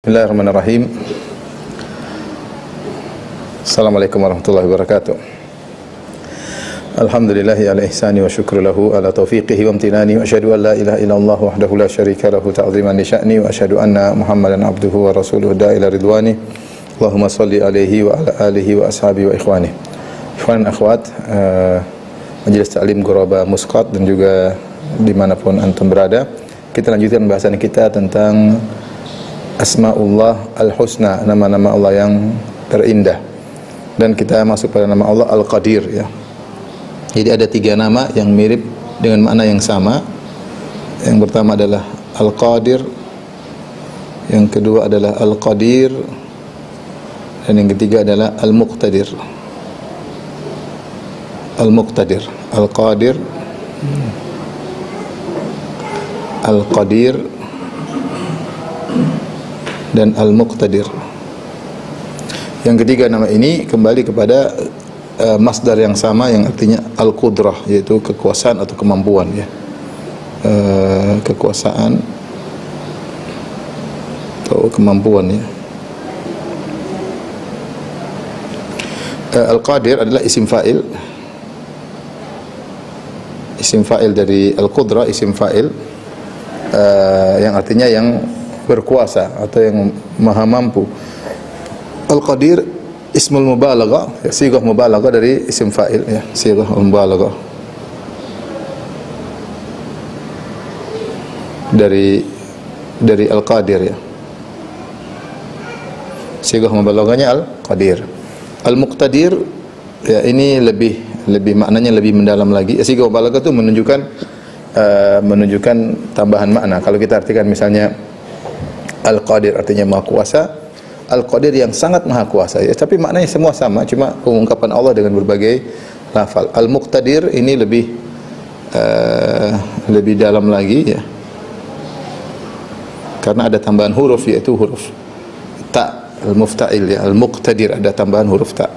Bismillahirrahmanirrahim. Assalamualaikum warahmatullahi wabarakatuh. Alhamdulillahi ala ihsani wa syukru lahu ala taufiqihi wa amtinani wa asyhadu an la ilaha illallah wahdahu la syarika lahu ta'ziman li sya'ni wa asyhadu anna Muhammadan abduhu wa rasuluhu da'ila ridwani. Allahumma salli alaihi wa ala alihi wa ashabihi wa ikhwani. Ikhwan dan akhwat, Majelis Ta'lim Ghuraba Musqat dan juga dimanapun antum berada, kita lanjutkan bahasan kita tentang Asma'ullah Al-Husna, nama-nama Allah yang terindah. Dan kita masuk pada nama Allah Al-Qadir, ya. Jadi ada 3 nama yang mirip dengan makna yang sama. Yang pertama adalah Al-Qadir, yang kedua adalah Al-Qadir, dan yang ketiga adalah Al-Muqtadir. Al-Muqtadir, Al-Qadir, Al-Qadir, dan Al-Muqtadir. Yang ketiga nama ini kembali kepada masdar yang sama yang artinya Al-Qudrah, yaitu kekuasaan atau kemampuan, ya. Kekuasaan atau kemampuan, ya. Al-Qadir adalah isim fa'il. Isim fa'il dari Al-Qudrah, isim fa'il yang artinya yang berkuasa atau yang maha mampu. Al-Qadir ismul mubalaghah, ya, sighah mubalaghah dari isim fa'il, ya, sighah mubalaghah dari Al-Qadir, ya. Sighah mubalaghahnya Al-Qadir. Al-Muqtadir, ya, ini lebih maknanya lebih mendalam lagi. Sighah mubalaghah itu menunjukkan tambahan makna. Kalau kita artikan misalnya Al-Qadir artinya maha kuasa, Al-Qadir yang sangat maha kuasa, ya, tapi maknanya semua sama, cuma pengungkapan Allah dengan berbagai lafal. Al-Muqtadir ini lebih dalam lagi, ya, karena ada tambahan huruf, yaitu huruf ta, al-mufta'il, ya. Al-Muqtadir ada tambahan huruf ta.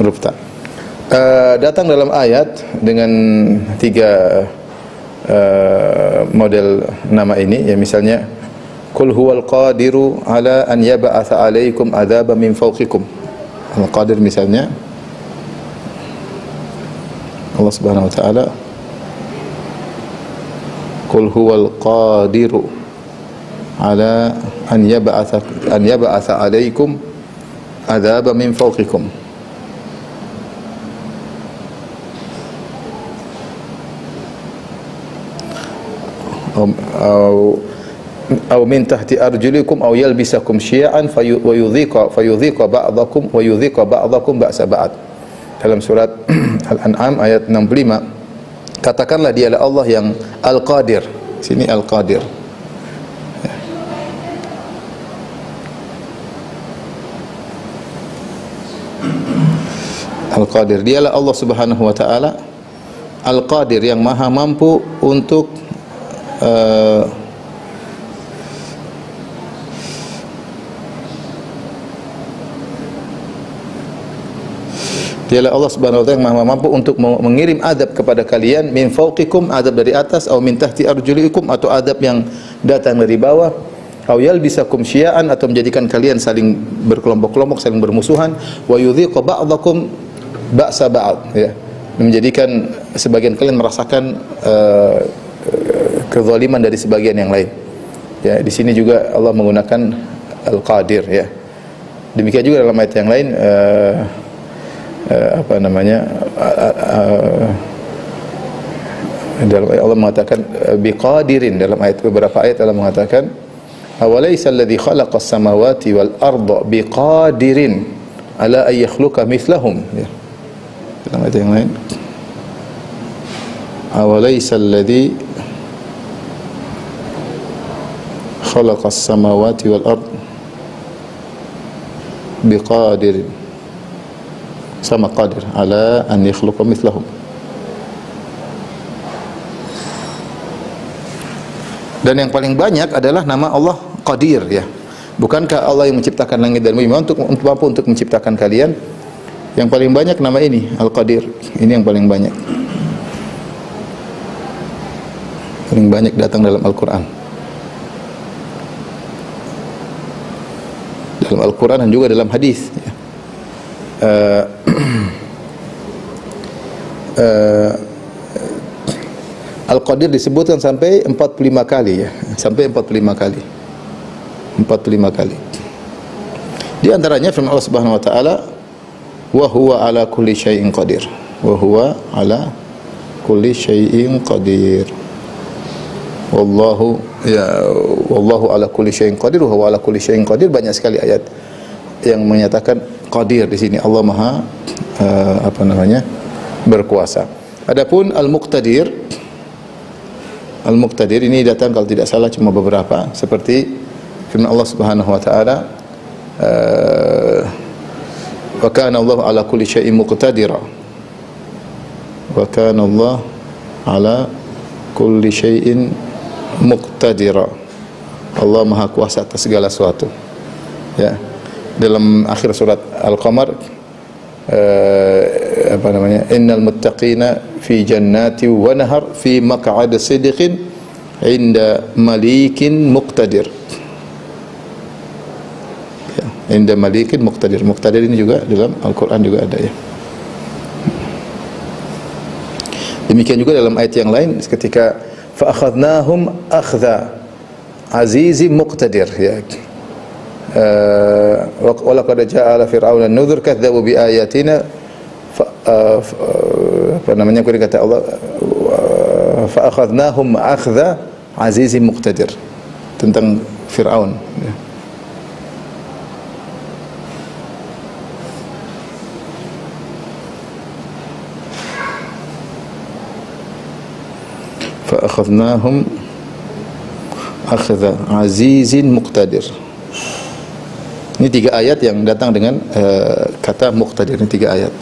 Huruf ta datang dalam ayat dengan 3 model nama ini, ya. Misalnya Qul huwal qadiru ala an yab'atsa 'alaikum adzaban min fawqikum. Al-Qadir misalnya Allah Subhanahu wa taala, Qul huwal qadiru ala an yab'atsa 'alaikum adzaban min fawqikum. Aw min tahti arjulikum aw yalbisakum syi'an fayudhiqa ba'dakum ba'sa ba'd. Dalam surat Al-An'am ayat 65, katakanlah dialah Allah yang Al-Qadir. Sini Al-Qadir. Al-Qadir, dialah Allah Subhanahu wa taala Al-Qadir yang maha mampu untuk dialah Allah Subhanahu wa taala yang maha mampu untuk mengirim adab kepada kalian, min fawqikum, adab dari atas, atau min tahti arjulikum, atau adab yang datang dari bawah, aw yalbisakum syi'an, atau menjadikan kalian saling berkelompok-kelompok, saling bermusuhan, wa yudhiqa ba'dakum ba'sa ba'd, ya, menjadikan sebagian kalian merasakan kezaliman dari sebagian yang lain. Ya, di sini juga Allah menggunakan Al-Qadir, ya. Demikian juga dalam ayat yang lain, dalam ayat Allah mengatakan biqadirin. Dalam beberapa ayat Allah mengatakan awalaysa alladhi khalaqas samawati wal arda biqadirin ala ay yakhluqa mithlahum, ya. Dalam ayat yang lain awalaysa alladhi khalaqas samawati wal ard biqadirin, sama qadir ala an yakhluqa mithlahum. Dan yang paling banyak adalah nama Allah Qadir, ya. Bukankah Allah yang menciptakan langit dan bumi mampu untuk menciptakan kalian? Yang paling banyak nama ini Al-Qadir. Ini yang paling banyak. paling banyak datang dalam Al-Quran. Dalam Al-Quran dan juga dalam hadis. Al-Qadir disebutkan sampai 45 kali ya, sampai 45 kali. 45 kali. Di antaranya firman Allah Subhanahu wa taala, "Wa huwa ala kulli syai'in qadir." Wa huwa ala kulli syai'in qadir. Wallahu ala kulli syai'in qadir wa huwa ala kulli syai'in qadir. Banyak sekali ayat yang menyatakan qadir di sini. Allah Maha berkuasa. Adapun al-muqtadir ini datang kalau tidak salah cuma beberapa, seperti firman Allah Subhanahu wa taala, wa kana Allah ala kulli syai'in muqtadira. Wa kana Allah ala kulli syai'in muqtadira. Allah Maha kuasa atas segala sesuatu. Ya. Dalam akhir surat Al-Qamar, innal muttaqina fi jannati wa nahar fi maq'adi sidqin inda malikin muqtadir. Ya, inda malikin muqtadir. Muqtadir ini juga dalam Al-Qur'an juga ada ya. Demikian juga dalam ayat yang lain ketika fa akhadnahum akhdha azizim muqtadir ya. Wa laqad ja'a ala fir'auna an-nudhur kadzdzabu bi ayatina kemudian kata Allah fa akhadnahum akhdha azizim muqtadir tentang Fir'aun ya. Fa akhadnahum akhdha azizin muqtadir. Ini 3 ayat yang datang dengan kata muqtadir, ini 3 ayat.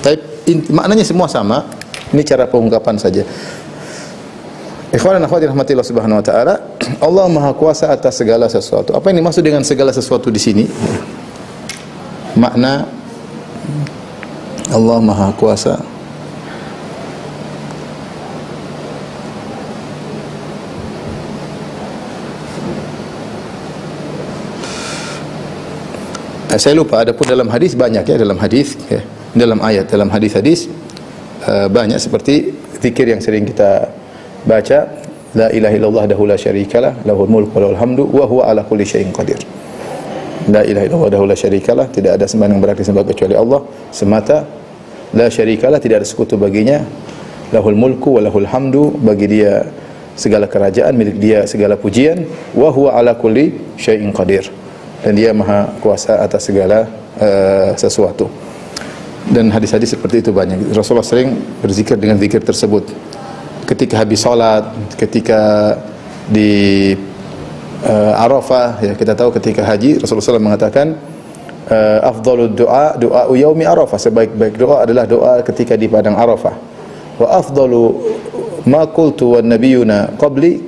Tapi maknanya semua sama. Ini cara pengungkapan saja. Ikhwan dan akhwat rahmatillah subhanahu wa ta'ala, Allah Maha kuasa atas segala sesuatu. Apa yang dimaksud dengan segala sesuatu di sini? Makna Allah Maha kuasa saya lupa, adapun dalam hadis banyak ya, dalam hadis ya, dalam ayat, dalam hadis-hadis banyak seperti zikir yang sering kita baca, la ilaha illallah wahdahu la syarikalah, lahul mulku wa lahul hamdu wa huwa ala kulli syai'in qadir. La ilaha illallah wahdahu la syarikalah, tidak ada sembahan yang berhak disembah kecuali Allah semata. La syarikalah, tidak ada sekutu baginya. Lahul mulku wa lahul hamdu, bagi dia segala kerajaan, milik dia segala pujian. Wa huwa ala kulli syai'in qadir, dan dia maha kuasa atas segala sesuatu. Dan hadis-hadis seperti itu banyak. Rasulullah sering berzikir dengan zikir tersebut ketika habis salat, ketika di Arafah ya, kita tahu ketika haji Rasulullah SAW mengatakan afdhalud du'a du'a yaumi Arafah, sebaik-baik doa adalah doa ketika di padang Arafah. Wa afdalu ma qultu wan nabiyuna qabli,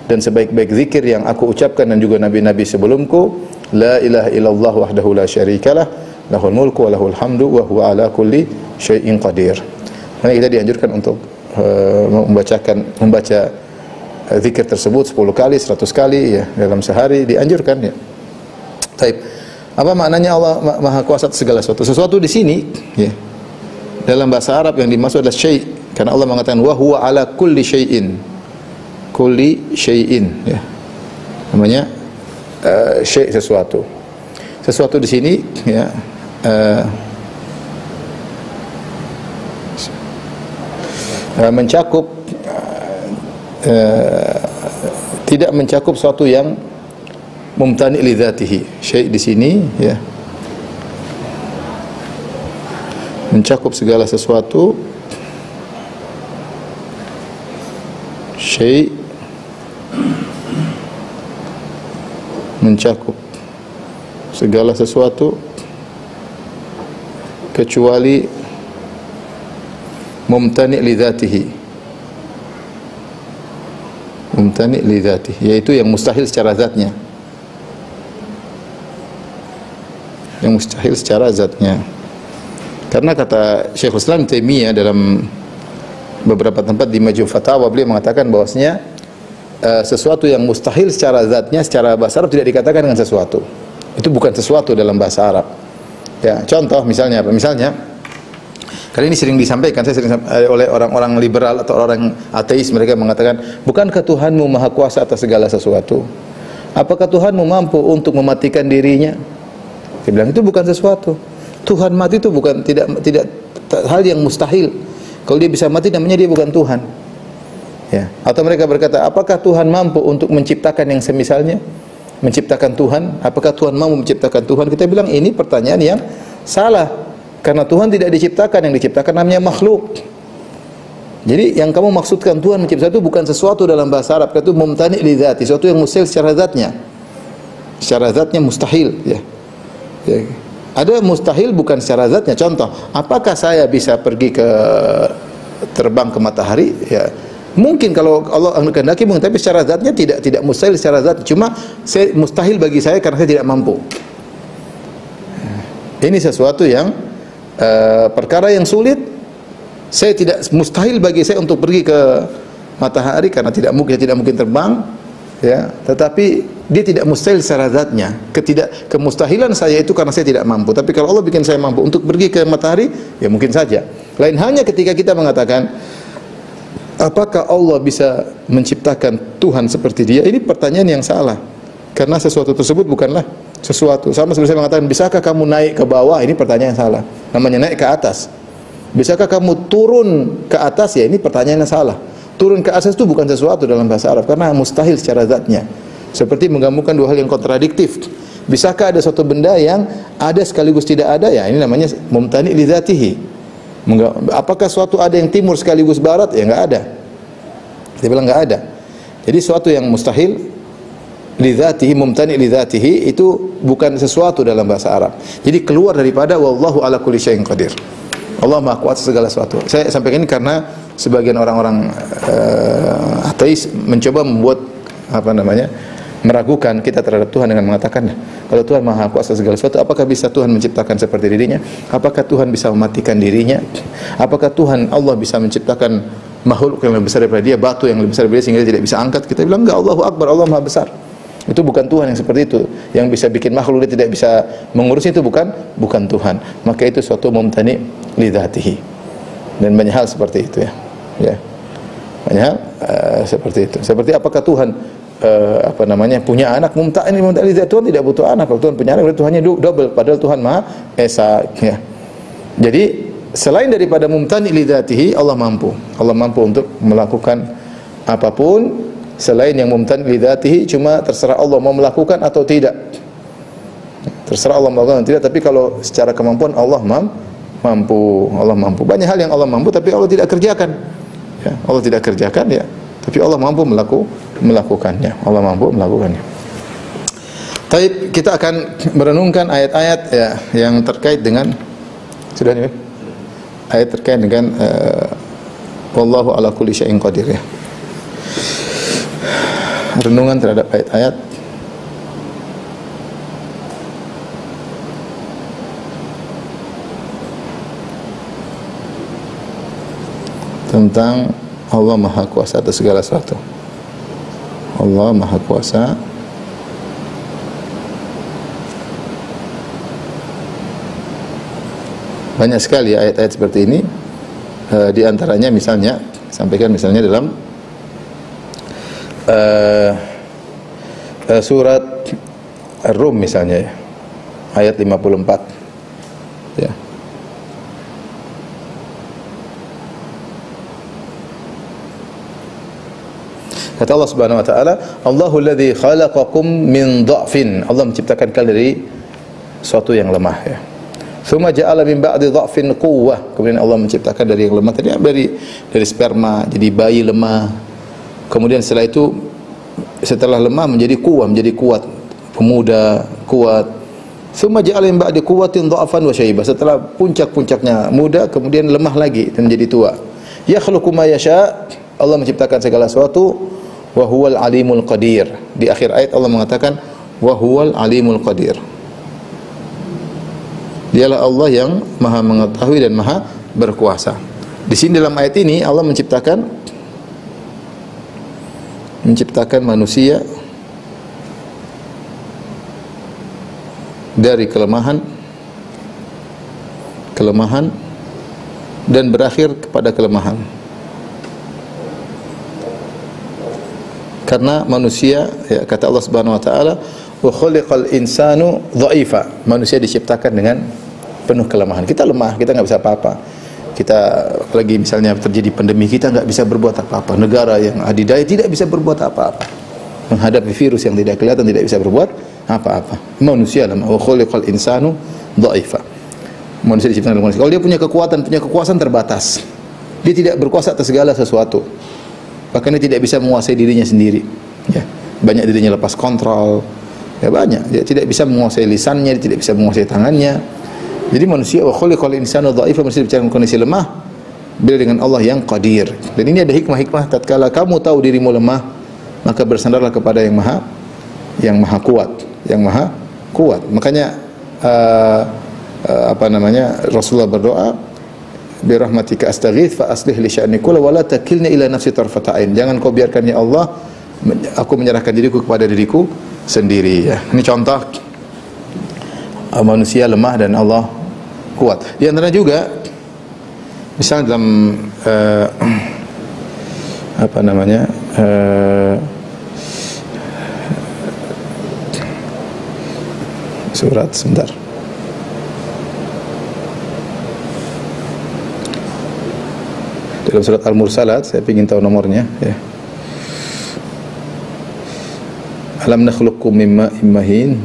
dan sebaik-baik zikir yang aku ucapkan dan juga nabi-nabi sebelumku, la ilaha illallah wahdahu la syarikalah, lahul mulku wa lahul hamdu wa huwa ala kulli syai'in qadir. Karena kita dianjurkan untuk membaca zikir tersebut 10 kali, 100 kali ya dalam sehari, dianjurkan ya. Baik. Apa maknanya Allah Maha kuasa atas segala sesuatu? Sesuatu di sini ya, dalam bahasa Arab yang dimaksud adalah syai', karena Allah mengatakan wa huwa ala kulli syai'in. Kulli syai'in ya. Namanya syai' sesuatu. Sesuatu di sini ya mencakup tidak mencakup sesuatu yang mumtani' li dzatihi. Syai' di sini ya mencakup segala sesuatu. Syai' mencakup segala sesuatu kecuali mumtani' li dzatihi. Mumtani' li dzatihi, yaitu yang mustahil secara zatnya. Yang mustahil secara zatnya. Karena kata Syekhul Islam Taimiyah dalam beberapa tempat di Majmu' Fatawa beliau mengatakan bahwasanya sesuatu yang mustahil secara zatnya, secara bahasa Arab tidak dikatakan dengan sesuatu. Itu bukan sesuatu dalam bahasa Arab. Ya, contoh misalnya apa? Misalnya kali ini sering disampaikan, saya sering oleh orang-orang liberal atau orang ateis, mereka mengatakan, bukankah Tuhanmu maha kuasa atas segala sesuatu? Apakah Tuhanmu mampu untuk mematikan dirinya? Dia bilang itu bukan sesuatu. Tuhan mati itu bukan tidak hal yang mustahil. Kalau dia bisa mati namanya dia bukan Tuhan. Ya. Atau mereka berkata, apakah Tuhan mampu untuk menciptakan yang semisalnya? Menciptakan Tuhan? Apakah Tuhan mampu menciptakan Tuhan? Kita bilang ini pertanyaan yang salah. Karena Tuhan tidak diciptakan, yang diciptakan namanya makhluk. Jadi yang kamu maksudkan Tuhan menciptakan itu bukan sesuatu dalam bahasa Arab, itu mumtani' li dzati, sesuatu yang mustahil secara zatnya. Secara zatnya mustahil, ya. Ya. Ada mustahil bukan secara zatnya. Contoh, apakah saya bisa pergi ke terbang ke matahari? Ya, mungkin kalau Allah kehendaki mungkin, tapi secara zatnya tidak mustahil secara zat. Cuma mustahil bagi saya karena saya tidak mampu. Ini sesuatu yang perkara yang sulit. Saya tidak mustahil bagi saya untuk pergi ke matahari karena tidak mungkin terbang, ya. Tetapi dia tidak mustahil secara zatnya. Kemustahilan saya itu karena saya tidak mampu. Tapi kalau Allah bikin saya mampu untuk pergi ke matahari, ya mungkin saja. Lain halnya ketika kita mengatakan, apakah Allah bisa menciptakan Tuhan seperti dia? Ini pertanyaan yang salah. Karena sesuatu tersebut bukanlah sesuatu. Sama seperti saya mengatakan, bisakah kamu naik ke bawah? Ini pertanyaan yang salah. Namanya naik ke atas. Bisakah kamu turun ke atas? Ya, ini pertanyaan yang salah. Turun ke atas itu bukan sesuatu dalam bahasa Arab karena mustahil secara zatnya. Seperti menggabungkan dua hal yang kontradiktif. Bisakah ada suatu benda yang ada sekaligus tidak ada? Ya, ini namanya mumtani' li dzatihi. Apakah suatu ada yang timur sekaligus barat? Ya, enggak ada. Dia bilang enggak ada. Jadi suatu yang mustahil li dzatihi, mumtani' li dzatihi itu bukan sesuatu dalam bahasa Arab. Jadi keluar daripada wallahu ala kulli syai'in qadir. Allah Maha Kuasa segala sesuatu. Saya sampaikan ini karena sebagian orang-orang ateis mencoba membuat meragukan kita terhadap Tuhan dengan mengatakan, kalau Tuhan Maha Kuasa segala sesuatu, apakah bisa Tuhan menciptakan seperti dirinya? Apakah Tuhan bisa mematikan dirinya? Apakah Tuhan Allah bisa menciptakan makhluk yang lebih besar daripada dia, batu yang lebih besar daripada dia sehingga dia tidak bisa angkat? Kita bilang enggak, Allahu Akbar, Allah Maha Besar. Itu bukan Tuhan yang seperti itu, yang bisa bikin makhluk dia tidak bisa mengurus, itu bukan Tuhan. Maka itu suatu mumtani' li dzatihi. Dan banyak hal seperti itu, ya. Ya. Banyak hal seperti itu. Seperti apakah Tuhan punya anak? Mumtani' li dzatihi. Tuhan tidak butuh anak. Kalau Tuhan punya anak, berarti Tuhannya double, padahal Tuhan Maha Esa, ya. Jadi selain daripada mumtani' li dzatihi, Allah mampu. Allah mampu untuk melakukan apapun. Selain yang mumtani' li dzatihi, cuma terserah Allah mau melakukan atau tidak. Terserah Allah melakukan atau tidak, tapi kalau secara kemampuan Allah mampu. Allah mampu. Banyak hal yang Allah mampu tapi Allah tidak kerjakan. Ya, Allah tidak kerjakan, ya. Tapi Allah mampu melakukannya. Allah mampu melakukannya. Taib, kita akan merenungkan ayat-ayat, ya, yang terkait dengan ayat terkait dengan wallahu ala kulli syai'in qadir, ya. Renungan terhadap ayat-ayat tentang Allah Maha Kuasa atas segala sesuatu. Allah Maha Kuasa banyak sekali ayat-ayat seperti ini. Di antaranya misalnya, sampaikan misalnya dalam surat Ar-Rum misalnya, ya, ayat 54, ya. Kata Allah Subhanahu wa taala, Allahul ladzi khalaqakum min dha'fin. Allah menciptakan kalian dari suatu yang lemah, ya. Tsumma ja'ala min ba'di dha'fin quwwah. Kemudian Allah menciptakan dari yang lemah tadi, dari sperma jadi bayi lemah. Kemudian setelah lemah menjadi kuat, pemuda kuat. Tsumma ja'ala min ba'di quwwatin dha'fan wa syaibah. Setelah puncak-puncaknya muda, kemudian lemah lagi dan menjadi tua. Yakhluqu ma yasha'. Allah menciptakan segala sesuatu. Wa huwal alimul qadir. Di akhir ayat Allah mengatakan wa huwal alimul qadir. Dialah Allah yang Maha mengetahui dan Maha berkuasa. Di sini dalam ayat ini Allah menciptakan manusia dari kelemahan dan berakhir kepada kelemahan. Karena manusia, ya, kata Allah Subhanahu wa taala, wa khuliqal insanu dha'ifa. Manusia diciptakan dengan penuh kelemahan. Kita lemah, kita enggak bisa apa-apa. Kita apalagi misalnya terjadi pandemi, kita enggak bisa berbuat apa-apa. Negara yang adidaya tidak bisa berbuat apa-apa. Menghadapi virus yang tidak kelihatan tidak bisa berbuat apa-apa. Manusia lemah. Wa khuliqal insanu dha'ifa. Manusia diciptakan dengan manusia. Kalau dia punya kekuasaan terbatas. Dia tidak berkuasa atas segala sesuatu. Bahkan dia tidak bisa menguasai dirinya sendiri. Ya, banyak dirinya lepas kontrol. Ya banyak. Dia tidak bisa menguasai lisannya, dia tidak bisa menguasai tangannya. Jadi manusia wa khuliqal insanu dha'ifa, manusia dalam kondisi lemah bila dengan Allah yang qadir. Dan ini ada hikmah-hikmah. Tatkala kamu tahu dirimu lemah, maka bersandarlah kepada yang maha kuat. Makanya Rasulullah berdoa, bi rahmatika astaghits fa aslih li sya'ni kulli wa la takilni ila nafsi tarfata ain. Jangan kau biarkan ya Allah aku menyerahkan diriku kepada diriku sendiri, ya. Ini contoh manusia lemah dan Allah kuat. Di antara juga misalnya dalam surat sebentar. Dalam surat Al-Mursalat, saya ingin tahu nomornya, ya. Alam nakhluqkum min ma'in mahin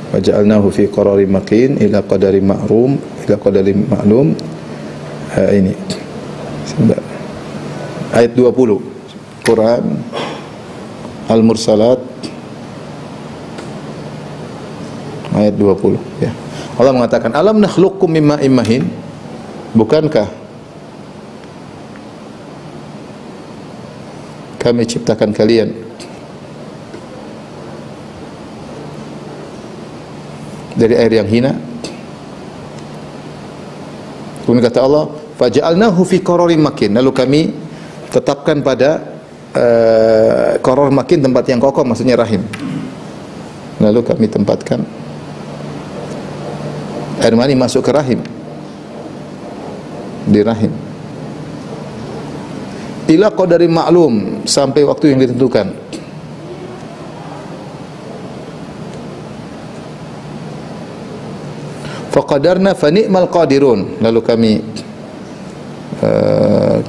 wa ja'alnahu fi qararin makin ila qadarin ma'lum. Ini sebentar. Ayat 20 Quran Al-Mursalat ayat 20, ya. Allah mengatakan, alam nakhluqkum min ma'in mahin, bukankah kami ciptakan kalian dari air yang hina? Kemudian kata Allah, faja'alnahu fi qararin makin, lalu kami tetapkan pada qarar makin, tempat yang kokoh, maksudnya rahim. Lalu kami tempatkan air mani masuk ke rahim, di rahim, ila qadarin ma'lum, sampai waktu yang ditentukan. Faqadarna fa ni'mal qadirun, lalu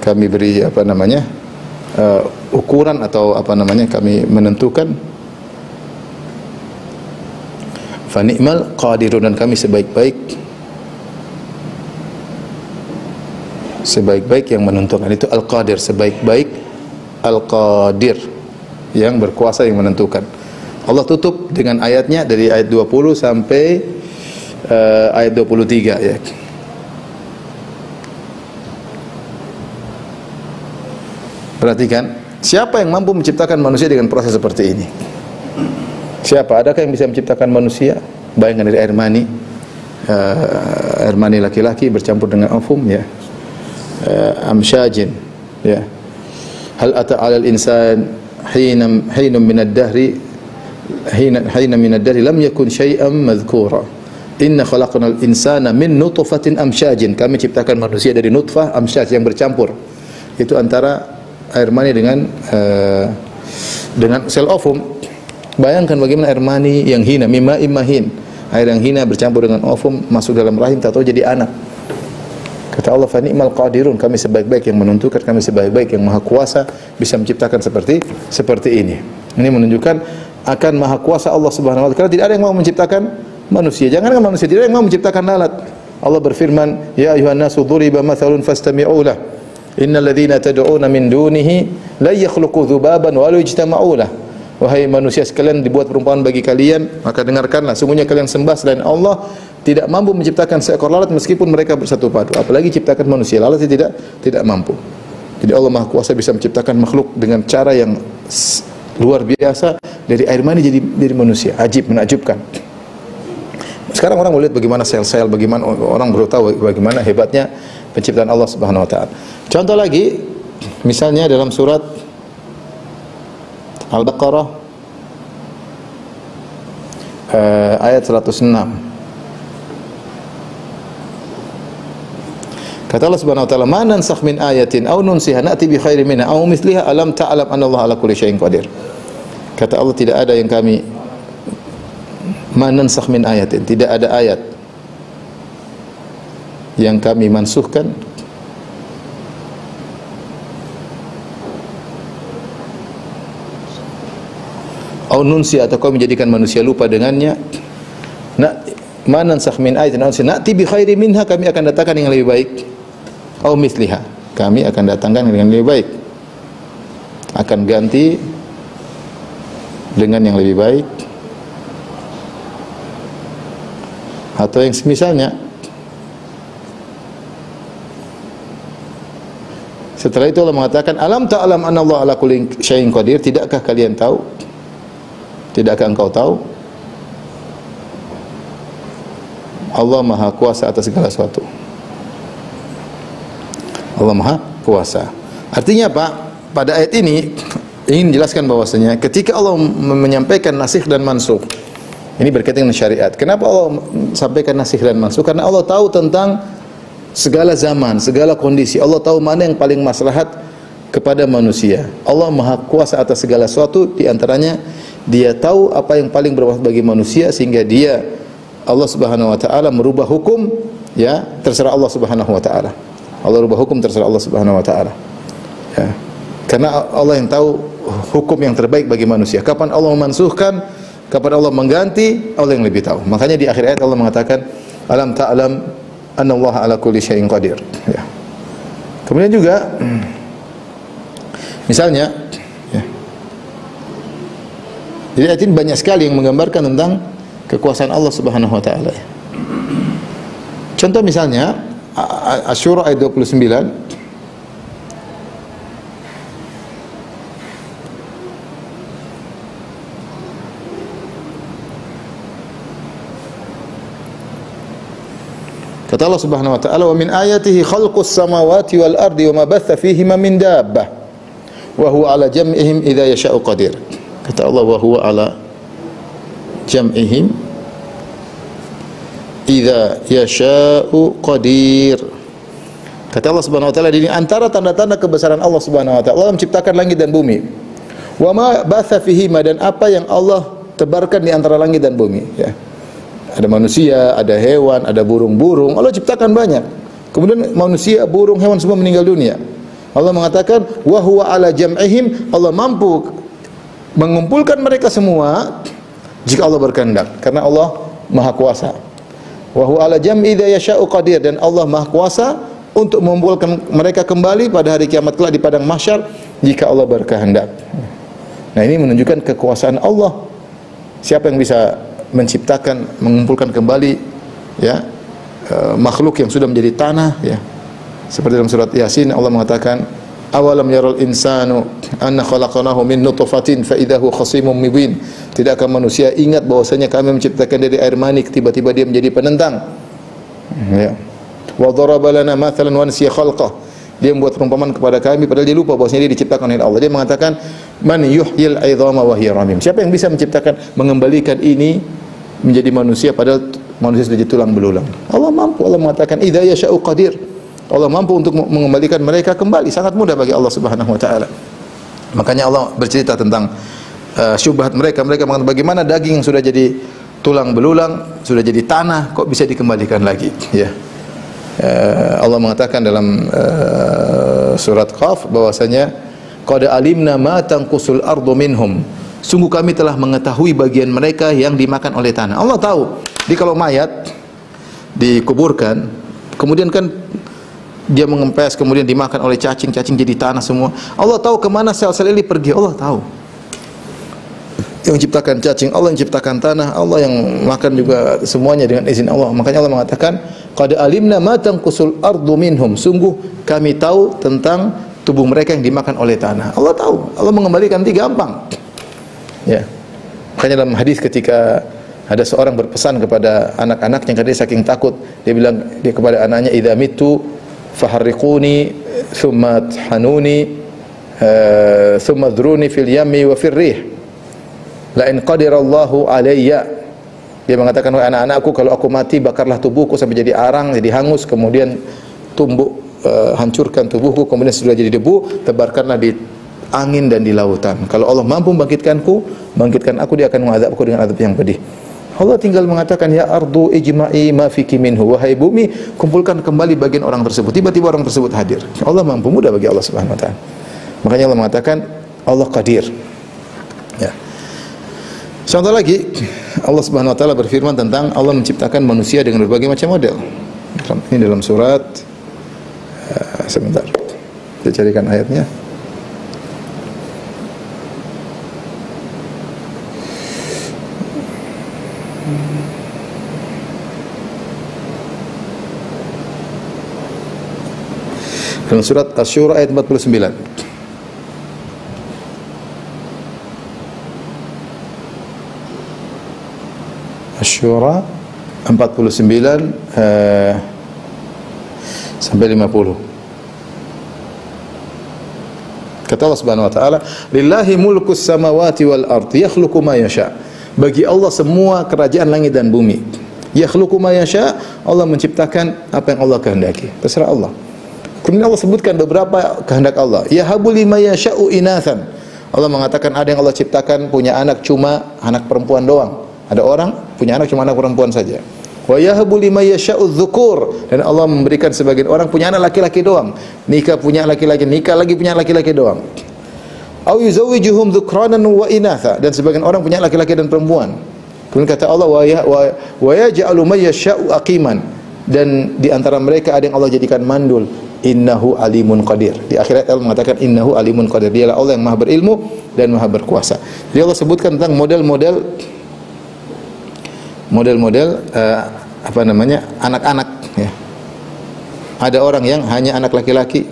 kami beri ukuran atau kami menentukan fa ni'mal qadirun, dan kami sebaik-baik yang menentukan. Itu al-qadir, sebaik-baik al-qadir, yang berkuasa, yang menentukan. Allah tutup dengan ayatnya dari ayat 20 sampai ayat 23, ya. Perhatikan, siapa yang mampu menciptakan manusia dengan proses seperti ini? Siapa? Adakah yang bisa menciptakan manusia? Bayangkan dari air mani laki-laki bercampur dengan ovum, ya. Amsyajin, ya. Hal ata 'alal insan hinun min ad-dahri lam yakun syai'an madhkura. Inna khalaqnal insana min nutfatin amsyajin. Kami ciptakan manusia dari nutfah amsyaj, yang bercampur. Itu antara air mani dengan sel ovum. Bayangkan bagaimana air mani yang hina, mimma imahin, air yang hina bercampur dengan ovum masuk dalam rahim, tak tahu jadi anak. Kata Allah, fa ni'mal qadirun, kami sebaik-baik yang menentukan, kami sebaik-baik yang maha kuasa bisa menciptakan seperti ini. Ini menunjukkan akan maha kuasa Allah Subhanahu wa taala. Tidak ada yang mau menciptakan manusia. Jangankan manusia, tidak ada yang mau menciptakan lalat. Allah berfirman, ya ayuhan nasu duriba mathalun fastami'u lah. Innal ladzina tad'una min dunihi la yakhluqu dzubaban wa la yajtama'u lah. Wahai manusia sekalian, dibuat perumpamaan bagi kalian, maka dengarkanlah, sungguhnya kalian sembah selain Allah tidak mampu menciptakan seekor lalat meskipun mereka bersatu padu. Apalagi ciptakan manusia, lalat tidak mampu. Jadi Allah Maha Kuasa bisa menciptakan makhluk dengan cara yang luar biasa, dari air mani jadi manusia. Ajib, menakjubkan. Sekarang orang melihat bagaimana sel-sel, bagaimana orang baru tahu bagaimana hebatnya penciptaan Allah Subhanahu wa taala. Contoh lagi, misalnya dalam surat Al-Baqarah ayat 106. Kata Allah Subhanahu wa taala, "Ma nansakh min ayatin aw nunsiha na'ti bi khairin minha aw mithliha alam ta'lam anna Allah ala kulli syai'in qadir." Kata Allah, tidak ada yang kami ma nansakh min ayatin, tidak ada ayat yang kami mansuhkan aw nunsiha, atau kami menjadikan manusia lupa dengannya. Ma nansakh min ayatin aw nunsiha na'ti bi khairin minha, kami akan datangkan yang lebih baik. Au misliha, kami akan datangkan dengan lebih baik, akan ganti dengan yang lebih baik, atau yang semisalnya. Setelah itu Allah mengatakan, alam ta'lam anna Allah ala kulli syai'in qadir, tidakkah kalian tahu, tidakkah engkau tahu Allah Maha Kuasa atas segala sesuatu. Allah Maha Kuasa. Artinya apa? Pada ayat ini ingin jelaskan bahwasanya ketika Allah menyampaikan nasikh dan mansukh, ini berkaitan dengan syariat. Kenapa Allah sampaikan nasikh dan mansukh? Karena Allah tahu tentang segala zaman, segala kondisi. Allah tahu mana yang paling maslahat kepada manusia. Allah Maha Kuasa atas segala sesuatu, di antaranya Dia tahu apa yang paling bermanfaat bagi manusia, sehingga Dia, Allah Subhanahu wa taala, merubah hukum, ya, terserah Allah Subhanahu wa taala. Allah rubah hukum terserah Allah Subhanahu wa taala. Ya. Karena Allah yang tahu hukum yang terbaik bagi manusia. Kapan Allah memansuhkan, kapan Allah mengganti, Allah yang lebih tahu. Makanya di akhir ayat Allah mengatakan, alam ta'lam anna Allah ala kulli syai'in qadir. Ya. Kemudian juga misalnya, ya, jadi ayat ini banyak sekali yang menggambarkan tentang kekuasaan Allah Subhanahu wa taala. Contoh misalnya Asy-Syura ayat 29. Kata Allah Subhanahu wa taala, "Wa min ayatihi khalqus samawati wal ardi wa ma batha fihima min dabbah wa huwa ala jam'ihim idza yasha'u qadir." Kata Allah, "Wa huwa ala jam'ihim idza yasha'u qadir." Kata Allah Subhanahu wa taala, ini antara tanda-tanda kebesaran Allah Subhanahu wa taala. Allah menciptakan langit dan bumi. Wa ma batha fihima, dan apa yang Allah tebarkan di antara langit dan bumi, ya. Ada manusia, ada hewan, ada burung-burung. Allah ciptakan banyak. Kemudian manusia, burung, hewan semua meninggal dunia. Allah mengatakan, wa huwa ala jam'ihim, Allah mampu mengumpulkan mereka semua jika Allah berkehendak, karena Allah Maha Kuasa. Wa huwa ala jam'i idza yasha'u qadir, dan Allah Maha Kuasa untuk mengumpulkan mereka kembali pada hari kiamat kelak di padang mahsyar jika Allah berkehendak. Nah, ini menunjukkan kekuasaan Allah. Siapa yang bisa menciptakan, mengumpulkan kembali, ya, makhluk yang sudah menjadi tanah, ya. Seperti dalam surat Yasin Allah mengatakan, awalam yaral insanu anna khalaqnahu min nutfatin fa idza huwa khasimun mubin. Tidakkah manusia ingat bahwasanya kami menciptakan dari air mani, tiba-tiba dia menjadi penentang, ya. Wa daraba lana mathalan wa nasiya khalqah. Dia membuat perumpamaan kepada kami padahal dia lupa bahwasanya dia diciptakan oleh Allah. Dia mengatakan, man yuhyil 'idhama wa hiya ramim. Siapa yang bisa menciptakan, mengembalikan ini menjadi manusia padahal manusia sudah jadi tulang belulang? Allah mampu. Allah mengatakan, idza yasha'u qadir. Allah mampu untuk mengembalikan mereka kembali. Sangat mudah bagi Allah Subhanahu wa taala. Makanya Allah bercerita tentang syubhat mereka. Mereka mengatakan, bagaimana daging yang sudah jadi tulang belulang, sudah jadi tanah, kok bisa dikembalikan lagi, ya. Allah mengatakan dalam surat Qaf bahwasanya qad alimna ma tanqusul ardu minhum. Sungguh kami telah mengetahui bagian mereka yang dimakan oleh tanah. Allah tahu. Jadi kalau mayat dikuburkan, kemudian kan dia mengempes, kemudian dimakan oleh cacing, cacing jadi tanah semua. Allah tahu kemana sel-sel ini pergi. Allah tahu. Yang menciptakan cacing, Allah yang menciptakan tanah, Allah yang makan juga semuanya dengan izin Allah. Makanya Allah mengatakan, qad alimna ma tanqusul ardu minhum. Sungguh kami tahu tentang tubuh mereka yang dimakan oleh tanah. Allah tahu. Allah mengembalikan nanti gampang. Ya. Makanya dalam hadis ketika ada seorang berpesan kepada anak-anaknya karena dia saking takut, dia bilang dia kepada anaknya, idza mitu faharriquni thumma thanuni thumma dhruni fil yammi wa fir rih la in qadirallahu alayya. Dia mengatakan, wahai anak-anakku, kalau aku mati bakarlah tubuhku sampai jadi arang, jadi hangus, kemudian tumbuk, hancurkan tubuhku, kemudian sudah jadi debu, tebarkanlah di angin dan di lautan. Kalau Allah mampu membangkitkanku, bangkitkan aku, dia akan mengadabku dengan adab yang pedih. Allah tinggal mengatakan, ya ardu ijma'i ma fiki minhu, wahai bumi, kumpulkan kembali bagian orang tersebut. Tiba-tiba orang tersebut hadir. Allah mampu, mudah bagi Allah Subhanahu wa taala. Makanya Allah mengatakan Allah Qadir. Ya. Contoh lagi, Allah Subhanahu wa taala berfirman tentang Allah menciptakan manusia dengan berbagai macam model. Ini dalam surat sebentar. Saya carikan ayatnya. Dalam surat Asy-Syura ayat 49. Asy-Syura 49 sampai 50. Kata Allah Subhanahu wa taala, "Lillahi mulkus samawati wal ardi, yakhluqu ma yasha." Bagi Allah semua kerajaan langit dan bumi. Yakhluqu ma yasha, Allah menciptakan apa yang Allah kehendaki. Terserah Allah. Kemudian Allah sebutkan beberapa kehendak Allah. Yahabu liman yasha'u inathan. Allah mengatakan ada yang Allah ciptakan punya anak cuma anak perempuan doang. Ada orang punya anak cuma anak perempuan saja. Wa yahabu liman yasha'u dzukur, dan Allah memberikan sebagian orang punya anak laki-laki doang. Nikah punya laki-laki, nikah lagi punya laki-laki doang. Au yuzawwijuhum dzukranan wa inatha, dan sebagian orang punya laki-laki dan perempuan. Kemudian kata Allah wa yaj'alu may yasha'u aqiman, dan di antara mereka ada yang Allah jadikan mandul. Innahu alimun qadir. Di akhirat Allah mengatakan innahu alimun qadir. Dialah Allah yang Maha berilmu dan Maha berkuasa. Jadi Allah sebutkan tentang model-model apa namanya? Anak-anak ya. Ada orang yang hanya anak laki-laki,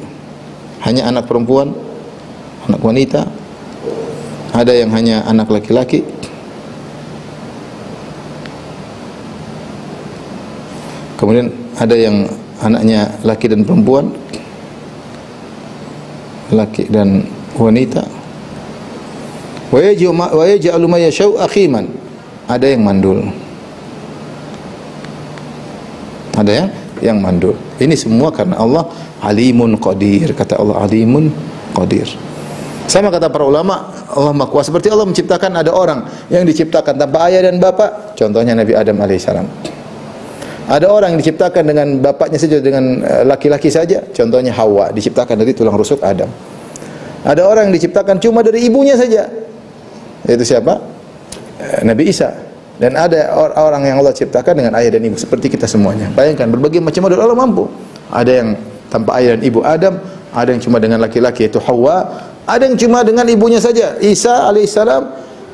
hanya anak perempuan, anak wanita. Ada yang hanya anak laki-laki. Kemudian ada yang anaknya laki dan perempuan, laki dan wanita. Wa yaj'alu ma yasha'u akhiman. Ada yang mandul. Ada yang mandul. Ini semua karena Allah Alimun Qadir. Kata Allah Alimun Qadir. Sama kata para ulama, Allah Maha Kuasa. Seperti Allah menciptakan, ada orang yang diciptakan tanpa ayah dan bapak. Contohnya Nabi Adam alaihissalam. Ada orang yang diciptakan dengan bapaknya saja, dengan laki-laki saja. Contohnya Hawa, diciptakan dari tulang rusuk Adam. Ada orang yang diciptakan cuma dari ibunya saja. Yaitu siapa? Nabi Isa. Dan ada orang yang Allah ciptakan dengan ayah dan ibu, seperti kita semuanya. Bayangkan, berbagai macam model Allah mampu. Ada yang tanpa ayah dan ibu Adam, ada yang cuma dengan laki-laki yaitu Hawa, ada yang cuma dengan ibunya saja Isa alaihissalam,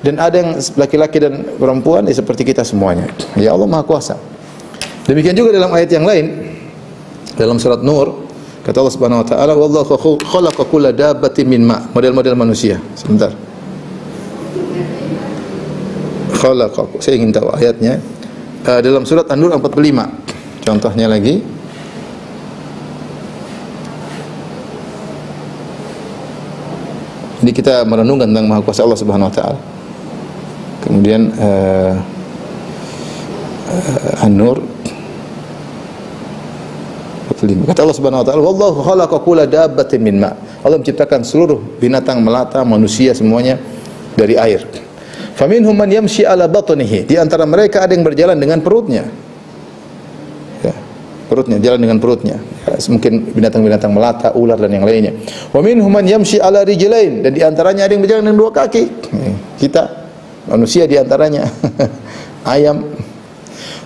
dan ada yang laki-laki dan perempuan seperti kita semuanya. Ya Allah Maha Kuasa. Demikian juga dalam ayat yang lain, dalam surat Nur, kata Allah Subhanahu wa taala, "Wallahu khalaqa kulla dabbatin min ma." Model-model manusia. Sebentar. Khalaqa. Saya ingin tahu ayatnya. Dalam surat An-Nur 45. Contohnya lagi. Ini kita merenungkan tentang Maha Kuasa Allah Subhanahu wa taala. Kemudian An-Nur kata Allah Subhanahu wa taala, "Wallahu khalaqa kulla dabbatin min ma." Allah menciptakan seluruh binatang melata, manusia semuanya dari air. Faminhum man yamshi ala batnihi. Di antara mereka ada yang berjalan dengan perutnya. Ya, perutnya, jalan dengan perutnya. Ya, mungkin binatang-binatang melata, ular dan yang lainnya. Wa minhum man yamshi ala rijlain, dan di antaranya ada yang berjalan dengan dua kaki. Kita manusia di antaranya ayam.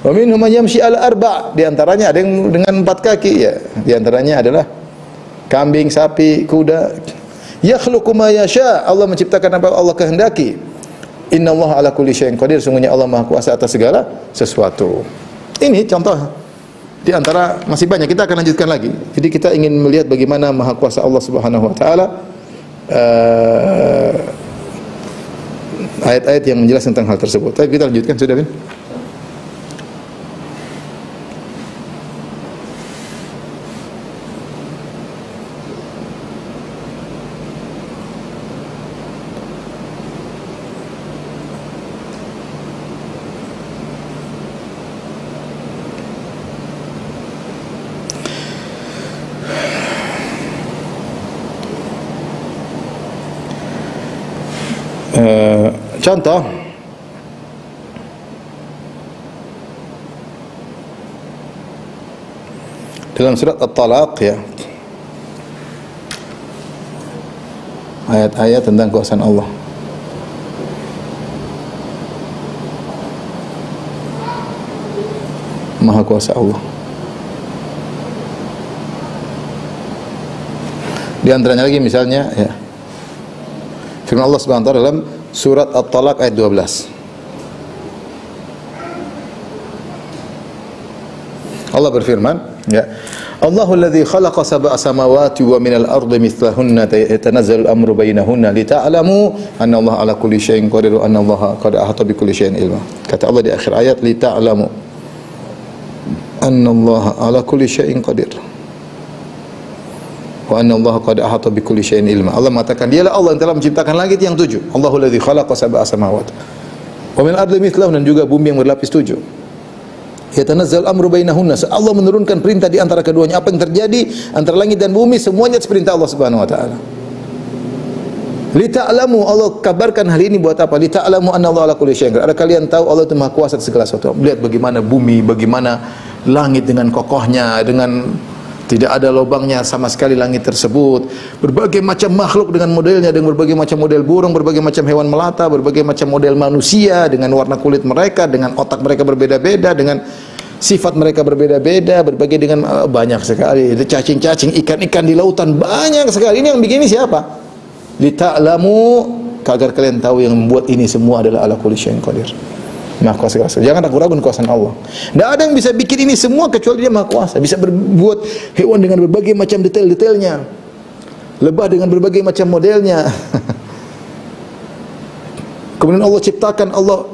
Wa minhum man yamshi ala arba', di antaranya ada yang dengan 4 kaki ya. Di antaranya adalah kambing, sapi, kuda. Yakhluqu ma yasha, Allah menciptakan apa Allah kehendaki. Innallaha ala kulli syai'in qadir, sungguhnya Allah Maha Kuasa atas segala sesuatu. Ini contoh di antara masih banyak, kita akan lanjutkan lagi. Jadi kita ingin melihat bagaimana Maha Kuasa Allah Subhanahu wa taala, ayat-ayat yang menjelaskan tentang hal tersebut. Tapi kita lanjutkan sudah, Bin? Contoh dalam surat At-Talaq ya, ayat-ayat tentang kuasa Allah. Maha kuasa Allah. Di antaranya lagi misalnya ya, firman Allah Subhanahu wa taala dalam surat At-Talaq ayat 12. Allah berfirman, ya. Allahul ladzi khalaqa sab'a samawati wa minal ardi mithlahunna yatanazzalu al-amru bainahunna lita'lamu anna Allah ala kulli syai'in qadir wa anna Allah qad ahata bi kulli syai'in ilma. Kata Allah di akhir ayat, lita'lamu anna Allah ala kulli syai'in qadir wa anna Allah qad ahata bi kulli syai'in ilma. Allah mengatakan dialah Allah yang telah menciptakan langit yang 7. Allahul ladzi khalaqa sab'a samawati wa minal ardi mithlahunna, dan juga bumi yang berlapis 7. Yatanazzal amru bainahunna, Allah menurunkan perintah di antara keduanya. Apa yang terjadi antara langit dan bumi semuanya perintah Allah Subhanahu wa taala. Lita'lamu, Allah kabarkan hal ini buat apa? Lita'lamu anna Allah ala kulli syai'in qadir. Agar kalian tahu Allah itu Maha kuasa atas segala sesuatu. Lihat bagaimana bumi, bagaimana langit dengan kokohnya, dengan tidak ada lubangnya sama sekali langit tersebut. Berbagai macam makhluk dengan modelnya, dengan berbagai macam model burung, berbagai macam hewan melata, berbagai macam model manusia, dengan warna kulit mereka, dengan otak mereka berbeda-beda, dengan sifat mereka berbeda-beda, berbagai dengan banyak sekali. Itu cacing-cacing, ikan-ikan di lautan banyak sekali. Ini yang bikin ini siapa? Lita'lamu, agar kalian tahu yang membuat ini semua adalah ala kulli syai'in qadir. Maha kuasa. Jangan ragu-ragu kekuasaan Allah. Tidak ada yang bisa bikin ini semua kecuali Dia Maha kuasa. Bisa berbuat hewan dengan berbagai macam detail-detailnya, lebah dengan berbagai macam modelnya. Kemudian Allah ciptakan, Allah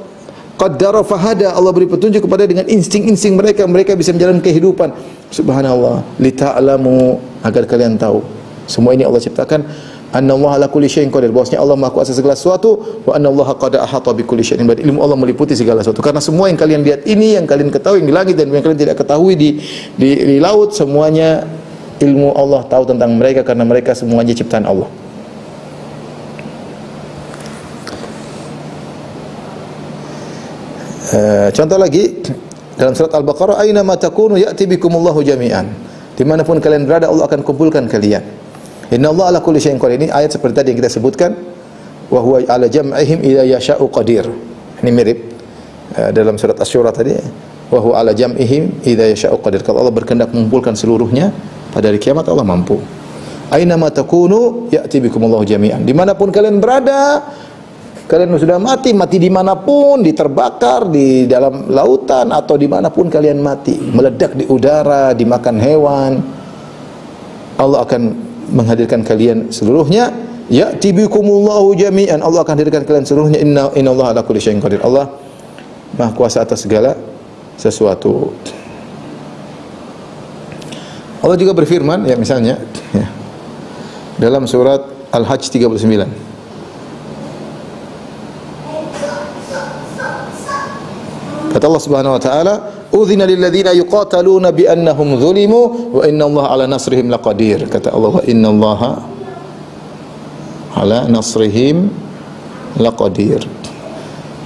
qaddara fahada, Allah beri petunjuk kepada dengan insting-insting mereka, mereka bisa menjalani kehidupan. Subhanallah, lita'lamu, agar kalian tahu. Semua ini Allah ciptakan. Anna Allah ala kulli syai'in qadir, bahwasanya Allah Maha kuasa segala sesuatu, wa anna Allah qad ahata bi kulli syai'in, berarti ilmu Allah meliputi segala sesuatu. Karena semua yang kalian lihat ini, yang kalian ketahui yang di langit dan yang kalian tidak ketahui di laut, semuanya ilmu Allah tahu tentang mereka, karena mereka semuanya ciptaan Allah. Contoh lagi dalam surat Al-Baqarah, aina ma takunu ya'ti bikumullahu jami'an. Dimanapun kalian berada, Allah akan kumpulkan kalian. Inna Allah ala kulli syai'in qadir. Ini ayat seperti tadi yang kita sebutkan, wa huwa ala jam'ihim idza yasha'u qadir. Ini mirip dalam surat Asy-Syura tadi, wa huwa ala jam'ihim idza yasha'u qadir. Kalau Allah berkehendak mengumpulkan seluruhnya pada hari kiamat, Allah mampu. Aina ma takunu ya'ti bikumullahu jami'an. Dimanapun kalian berada, kalian sudah mati dimanapun, diterbakar di dalam lautan atau dimanapun kalian mati, meledak di udara, dimakan hewan, Allah akan menghadirkan kalian seluruhnya. Ya'ti bikumullahu jami'an, Allah akan hadirkan kalian seluruhnya. Innallaha ala kulli syai'in qadir. Allah Maha kuasa atas segala sesuatu. Allah juga berfirman ya, misalnya ya, dalam surat Al-Hajj 39. Kata Allah Subhanahu wa taala, "Udzina lil ladzina yuqataluna bi annahum zulimu wa innallaha ala nasrihim laqadir." Kata Allah, "Wa innallaha ala nasrihim laqadir."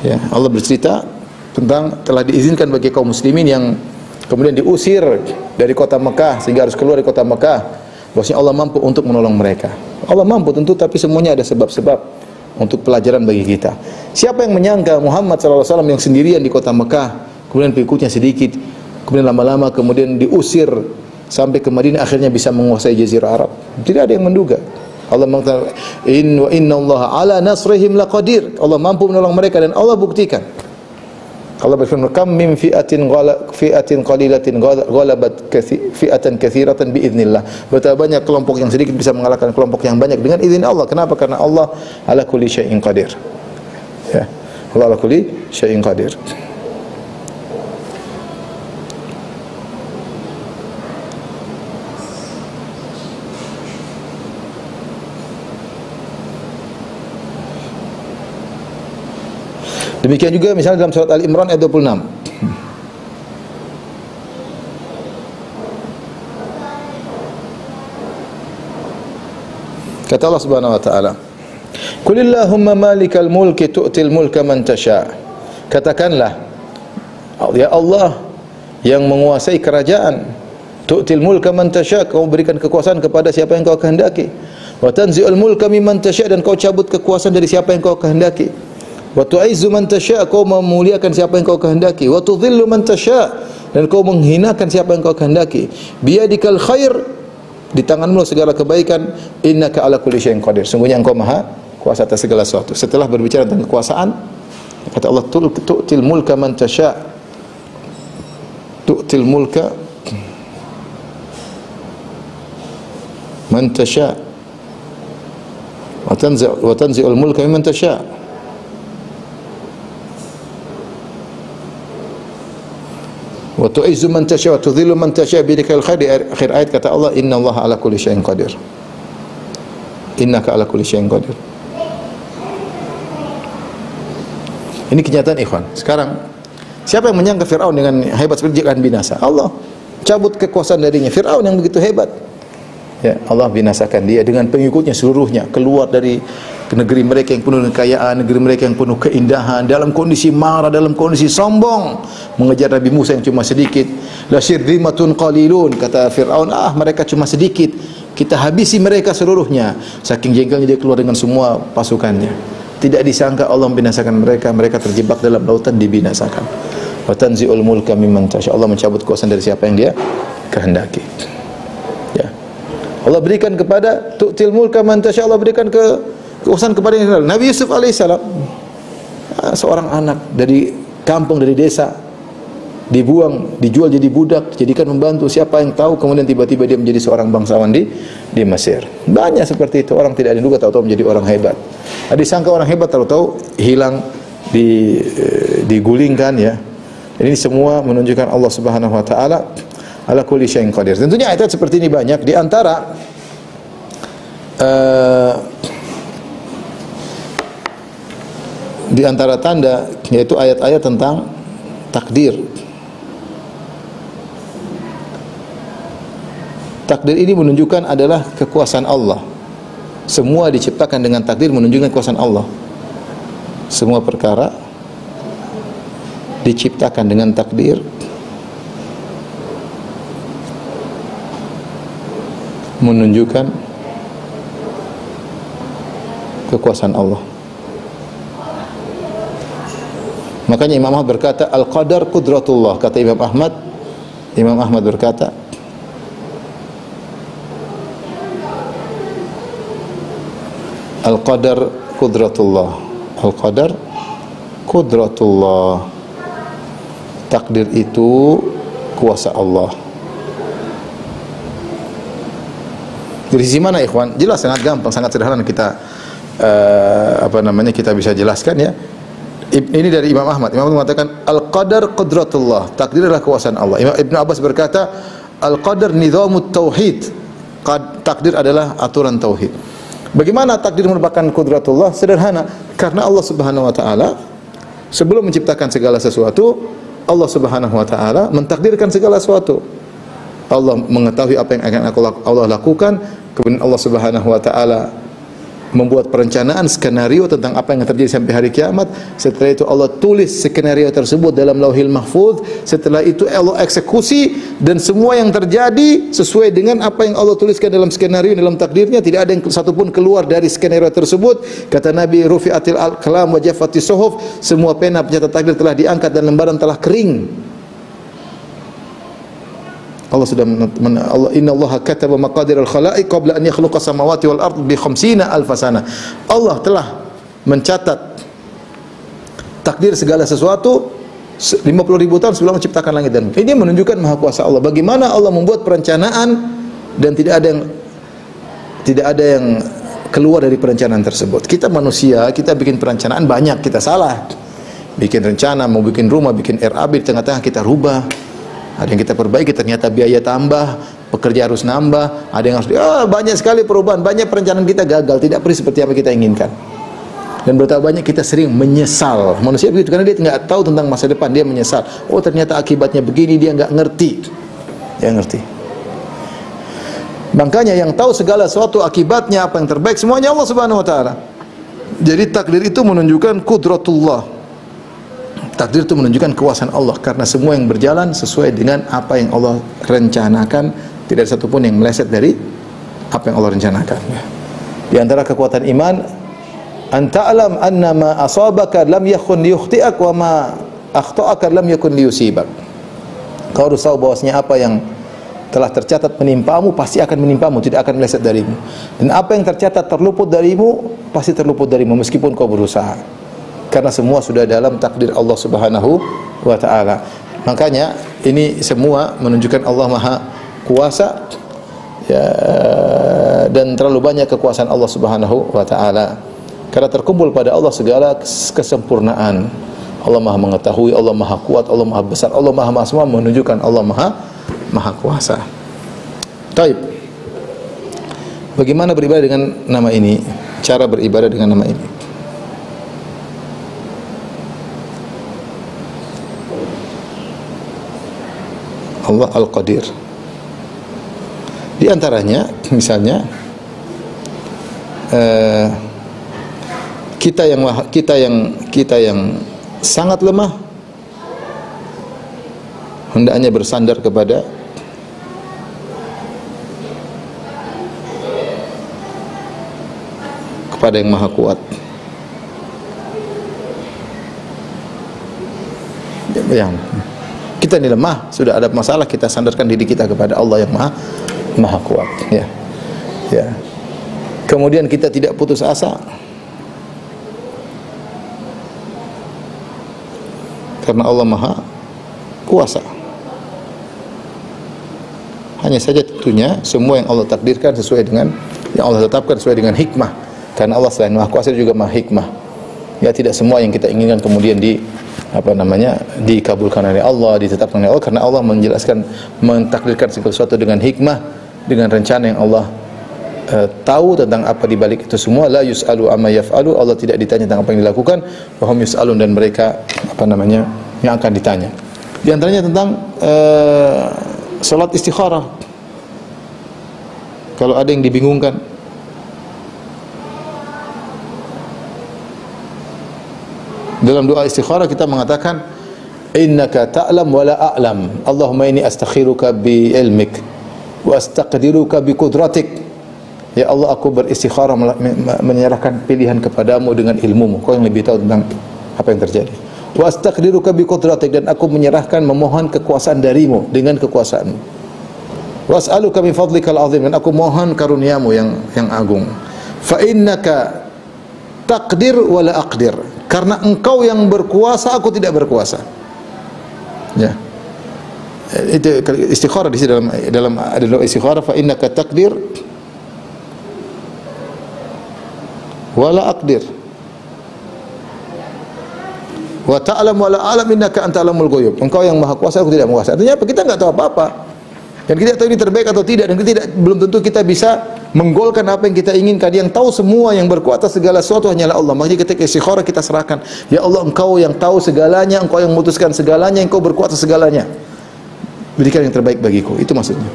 Ya, Allah bercerita tentang telah diizinkan bagi kaum muslimin yang kemudian diusir dari kota Mekah sehingga harus keluar dari kota Mekah, bahwasanya Allah mampu untuk menolong mereka. Allah mampu tentu, tapi semuanya ada sebab-sebab untuk pelajaran bagi kita. Siapa yang menyangka Muhammad SAW yang sendirian di kota Mekah, kemudian pengikutnya sedikit, kemudian lama-lama kemudian diusir sampai ke Madinah, akhirnya bisa menguasai Jazirah Arab. Tidak ada yang menduga. Allah mengatakan, wa innallaha ala nasrihim laqadir. Allah mampu menolong mereka dan Allah buktikan. Allah berfirman, kam min fi'atin qalilatin ghalabat fi'atan katsiratan biidznillah. Betapa banyak kelompok yang sedikit bisa mengalahkan kelompok yang banyak dengan izin Allah. Kenapa? Karena Allah ala kulli syai'in qadir. Ya. Allah ala kulli syai'in qadir. Demikian juga misalnya dalam surat Al-Imran ayat 26. Kata Allah Subhanahu wa taala, Qulillahumma malikal mulki tu'til mulka man tasha. Katakanlah, ya Allah yang menguasai kerajaan, tu'til mulka man tasha, kau berikan kekuasaan kepada siapa yang kau kehendaki. Wa tanzi'ul mulka mimman tasha, dan kau cabut kekuasaan dari siapa yang kau kehendaki. Wa tu'izzu man tasha, kau memuliakan siapa yang kau kehendaki. Wa tudhillu man tasha, dan kau menghinakan siapa yang kau kehendaki. Biyadikal khair, di tanganmu segala kebaikan. Innaka ala kulli syai'in qadir, sungguhnya engkau maha kuasa atas segala sesuatu. Setelah berbicara tentang kekuasaan, kata Allah, tu'til mulka man tasha, tu'til mulka man tasha wa tanzi'ul mulka mimman tasha. Wa tu'izzu man tasha wa tudhillu man tasha biyadikal khair. Di akhir ayat kata Allah, innallaha ala kulli syai'in qadir. Innaka ala kulli syai'in qadir. Ini kenyataan ikhwan. Sekarang siapa yang menyangka Fir'aun dengan hebat seperti dia akan binasa? Allah cabut kekuasaan darinya. Fir'aun yang begitu hebat, ya, Allah binasakan dia dengan pengikutnya seluruhnya, keluar dari negeri mereka yang penuh dengan kekayaan, negeri mereka yang penuh keindahan, dalam kondisi marah, dalam kondisi sombong, mengejar Nabi Musa yang cuma sedikit. La syirzimatun qalilun, kata Fir'aun, mereka cuma sedikit, kita habisi mereka seluruhnya. Saking jengkelnya dia keluar dengan semua pasukannya. Tidak disangka Allah membinasakan mereka, mereka terjebak dalam lautan, dibinasakan. Wa tanzi'ul mulka mimman tasha, Allah mencabut kekuasaan dari siapa yang dia kehendaki. Ya. Allah berikan kepada tu'til mulka man tasha, Allah berikan kekuasaan kepada yang Nabi Yusuf alaihissalam, seorang anak dari kampung, dari desa, dibuang, dijual jadi budak, dijadikan membantu, siapa yang tahu kemudian tiba-tiba dia menjadi seorang bangsawan di Mesir. Banyak seperti itu, orang tidak diduga tahu-tahu menjadi orang hebat. Disangka orang hebat, tahu-tahu hilang, digulingkan, ya. Ini semua menunjukkan Allah Subhanahu wa taala ala kulli syai'in qadir. Tentunya ayat seperti ini banyak, di antara tanda yaitu ayat-ayat tentang takdir. Takdir ini menunjukkan adalah kekuasaan Allah. Semua diciptakan dengan takdir, menunjukkan kekuasaan Allah. Semua perkara diciptakan dengan takdir, menunjukkan kekuasaan Allah. Makanya Imam Ahmad berkata, al-qadar qudratullah. Kata Imam Ahmad berkata, al-qadar qudratullah. Al-qadar qudratullah. Takdir itu kuasa Allah. Dari sisi mana, ikhwan? Jelas, sangat gampang, sangat sederhana kita kita bisa jelaskan, ya. Ini dari Imam Ahmad. Imam Ahmad mengatakan al-qadar qudratullah, takdir adalah kekuasaan Allah. Ibnu Abbas berkata al-qadar nizamut tauhid, takdir adalah aturan tauhid. Bagaimana takdir merupakan qudratullah? Sederhana, karena Allah Subhanahu wa taala sebelum menciptakan segala sesuatu, Allah Subhanahu wa taala mentakdirkan segala sesuatu. Allah mengetahui apa yang akan Allah lakukan, kemudian Allah Subhanahu wa taala membuat perencanaan, skenario tentang apa yang akan terjadi sampai hari kiamat. Setelah itu Allah tulis skenario tersebut dalam Lauhil Mahfuz. Setelah itu Allah eksekusi, dan semua yang terjadi sesuai dengan apa yang Allah tuliskan dalam skenario, dalam takdirnya. Tidak ada yang satupun keluar dari skenario tersebut. Kata Nabi, rufi'atil al-kalam wa jaffatis suhuf, semua pena pencatat takdir telah diangkat dan lembaran telah kering. Allah sudah Allah, innallaha kataba maqadir al-khalaiq qabla an yakhluqa samawati wal ard bi 50 alf sana. Allah telah mencatat takdir segala sesuatu 50.000 tahun sebelum menciptakan langit dan bumi. Ini menunjukkan maha kuasa Allah. Bagaimana Allah membuat perencanaan dan tidak ada yang keluar dari perencanaan tersebut. Kita manusia, kita bikin perencanaan banyak, kita salah. Bikin rencana, mau bikin rumah, bikin RAB, di tengah-tengah kita rubah. Ada yang kita perbaiki, ternyata biaya tambah, pekerja harus nambah, ada yang harus banyak sekali perubahan, banyak perencanaan kita gagal, tidak pergi seperti apa kita inginkan. Dan betapa banyak kita sering menyesal. Manusia begitu, karena dia tidak tahu tentang masa depan, dia menyesal. Oh, ternyata akibatnya begini, dia enggak ngerti. Dia ngerti. Makanya yang tahu segala sesuatu akibatnya apa yang terbaik semuanya Allah Subhanahu wa taala. Jadi takdir itu menunjukkan kudratullah. Takdir itu menunjukkan kuasaan Allah, karena semua yang berjalan sesuai dengan apa yang Allah rencanakan, tidak ada satupun yang meleset dari apa yang Allah rencanakan. Di antara kekuatan iman, anta'lam anna ma asabaka lam yakun liyukhti'ak wa ma akhta'aka lam yakun liyusibak. Kau harus tahu bahwasanya apa yang telah tercatat menimpamu pasti akan menimpamu, tidak akan meleset darimu. Dan apa yang tercatat terluput darimu pasti terluput darimu meskipun kau berusaha. Karena semua sudah dalam takdir Allah Subhanahu wa taala. Makanya ini semua menunjukkan Allah Maha Kuasa, ya, dan terlalu banyak kekuasaan Allah Subhanahu wa taala. Karena terkumpul pada Allah segala kesempurnaan. Allah Maha mengetahui, Allah Maha kuat, Allah Maha besar, Allah Maha semua, menunjukkan Allah Maha Kuasa. Taib. Bagaimana beribadah dengan nama ini? Cara beribadah dengan nama ini. Allah Al-Qadir. Di antaranya, misalnya, kita yang sangat lemah, hendaknya bersandar kepada yang Maha Kuat. Yang kita ini lemah, sudah ada masalah, kita sandarkan diri kita kepada Allah yang Maha Kuat. Ya, ya. Kemudian kita tidak putus asa, karena Allah Maha Kuasa. Hanya saja tentunya semua yang Allah takdirkan sesuai dengan yang Allah tetapkan, sesuai dengan hikmah. Karena Allah selain Maha Kuasa juga Maha Hikmah. Ya, tidak semua yang kita inginkan kemudian dikabulkan oleh Allah, ditetapkan oleh Allah, karena Allah menjelaskan, mentakdirkan segala sesuatu dengan hikmah, dengan rencana yang Allah tahu tentang apa di balik itu semua. La yus'alu amma yaf'alu, Allah tidak ditanya tentang apa yang dilakukan, wa hum yus'alun, dan mereka yang akan ditanya. Di antaranya tentang salat istikharah. Kalau ada yang dibingungkan, dalam doa istikharah kita mengatakan, innaka ta'lam wa la a'lam, Allahumma inni astakhiruka bi ilmik wa astaqdiruka bi qudratik. Ya Allah, aku beristikharah, menyerahkan pilihan kepadamu dengan ilmumu, kau yang lebih tahu tentang apa yang terjadi. Wa astaqdiruka bi qudratik, dan aku menyerahkan, memohon kekuasaan darimu dengan kekuasaanmu. Wa as'aluka min fadlikal azim, dan aku mohon karuniamu yang agung. Fa innaka taqdir wa la aqdir, karena engkau yang berkuasa, aku tidak berkuasa. Ya, itu istikharah di dalam istikharah, fa innaka taqdir wa la aqdir wa ta'lam wa la a'lam innaka anta'lamul ghuyub, engkau yang maha kuasa, aku tidak menguasai. Artinya apa? Kita enggak tahu apa-apa, dan kita tahu ini terbaik atau tidak, dan belum tentu kita bisa menggolkan apa yang kita inginkan. Yang tahu semua, yang berkuasa segala sesuatu hanyalah Allah. Makanya ketika istikharah kita serahkan, ya Allah, engkau yang tahu segalanya, engkau yang memutuskan segalanya, engkau berkuasa segalanya, berikan yang terbaik bagiku. Itu maksudnya,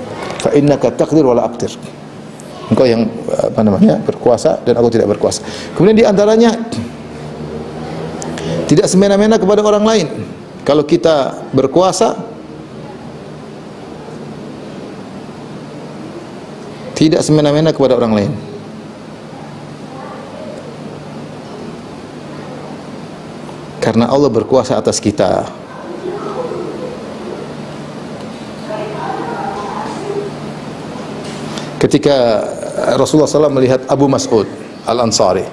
fa innaka taqdir wa la aqdir, engkau yang berkuasa dan aku tidak berkuasa. Kemudian di antaranya, tidak semena-mena kepada orang lain. Kalau kita berkuasa, tidak semena-mena kepada orang lain. Karena Allah berkuasa atas kita. Ketika Rasulullah SAW melihat Abu Mas'ud Al-Ansari,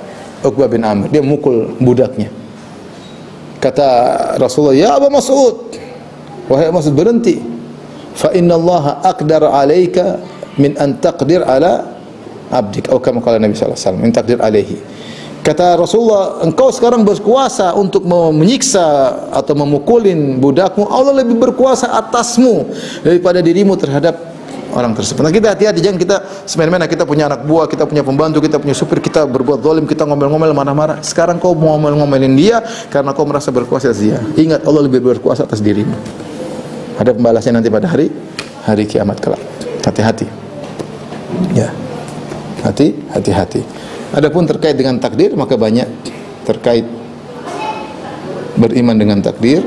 Uqbah bin Amir, dia memukul budaknya. Kata Rasulullah, ya Abu Mas'ud, wahai Abu Mas'ud, berhenti. Fa inna Allah aqdar alaika min an taqdir ala abdik, atau kama qala Nabi sallallahu alaihi wasallam, min taqdir alaihi. Kata Rasulullah, engkau sekarang berkuasa untuk menyiksa atau memukulin budakmu, Allah lebih berkuasa atasmu daripada dirimu terhadap orang tersebut. Nah, kita hati-hati, jangan kita semena-mena. Kita punya anak buah, kita punya pembantu, kita punya supir, kita berbuat zalim, kita ngomel-ngomel, marah-marah. Sekarang kau mau ngomel-ngomelin dia karena kau merasa berkuasa atas dia. Ingat, Allah lebih berkuasa atas dirimu. Ada pembalasnya nanti pada hari kiamat kelak. Hati-hati. Ya. Hati-hati. Adapun terkait dengan takdir, maka banyak terkait beriman dengan takdir,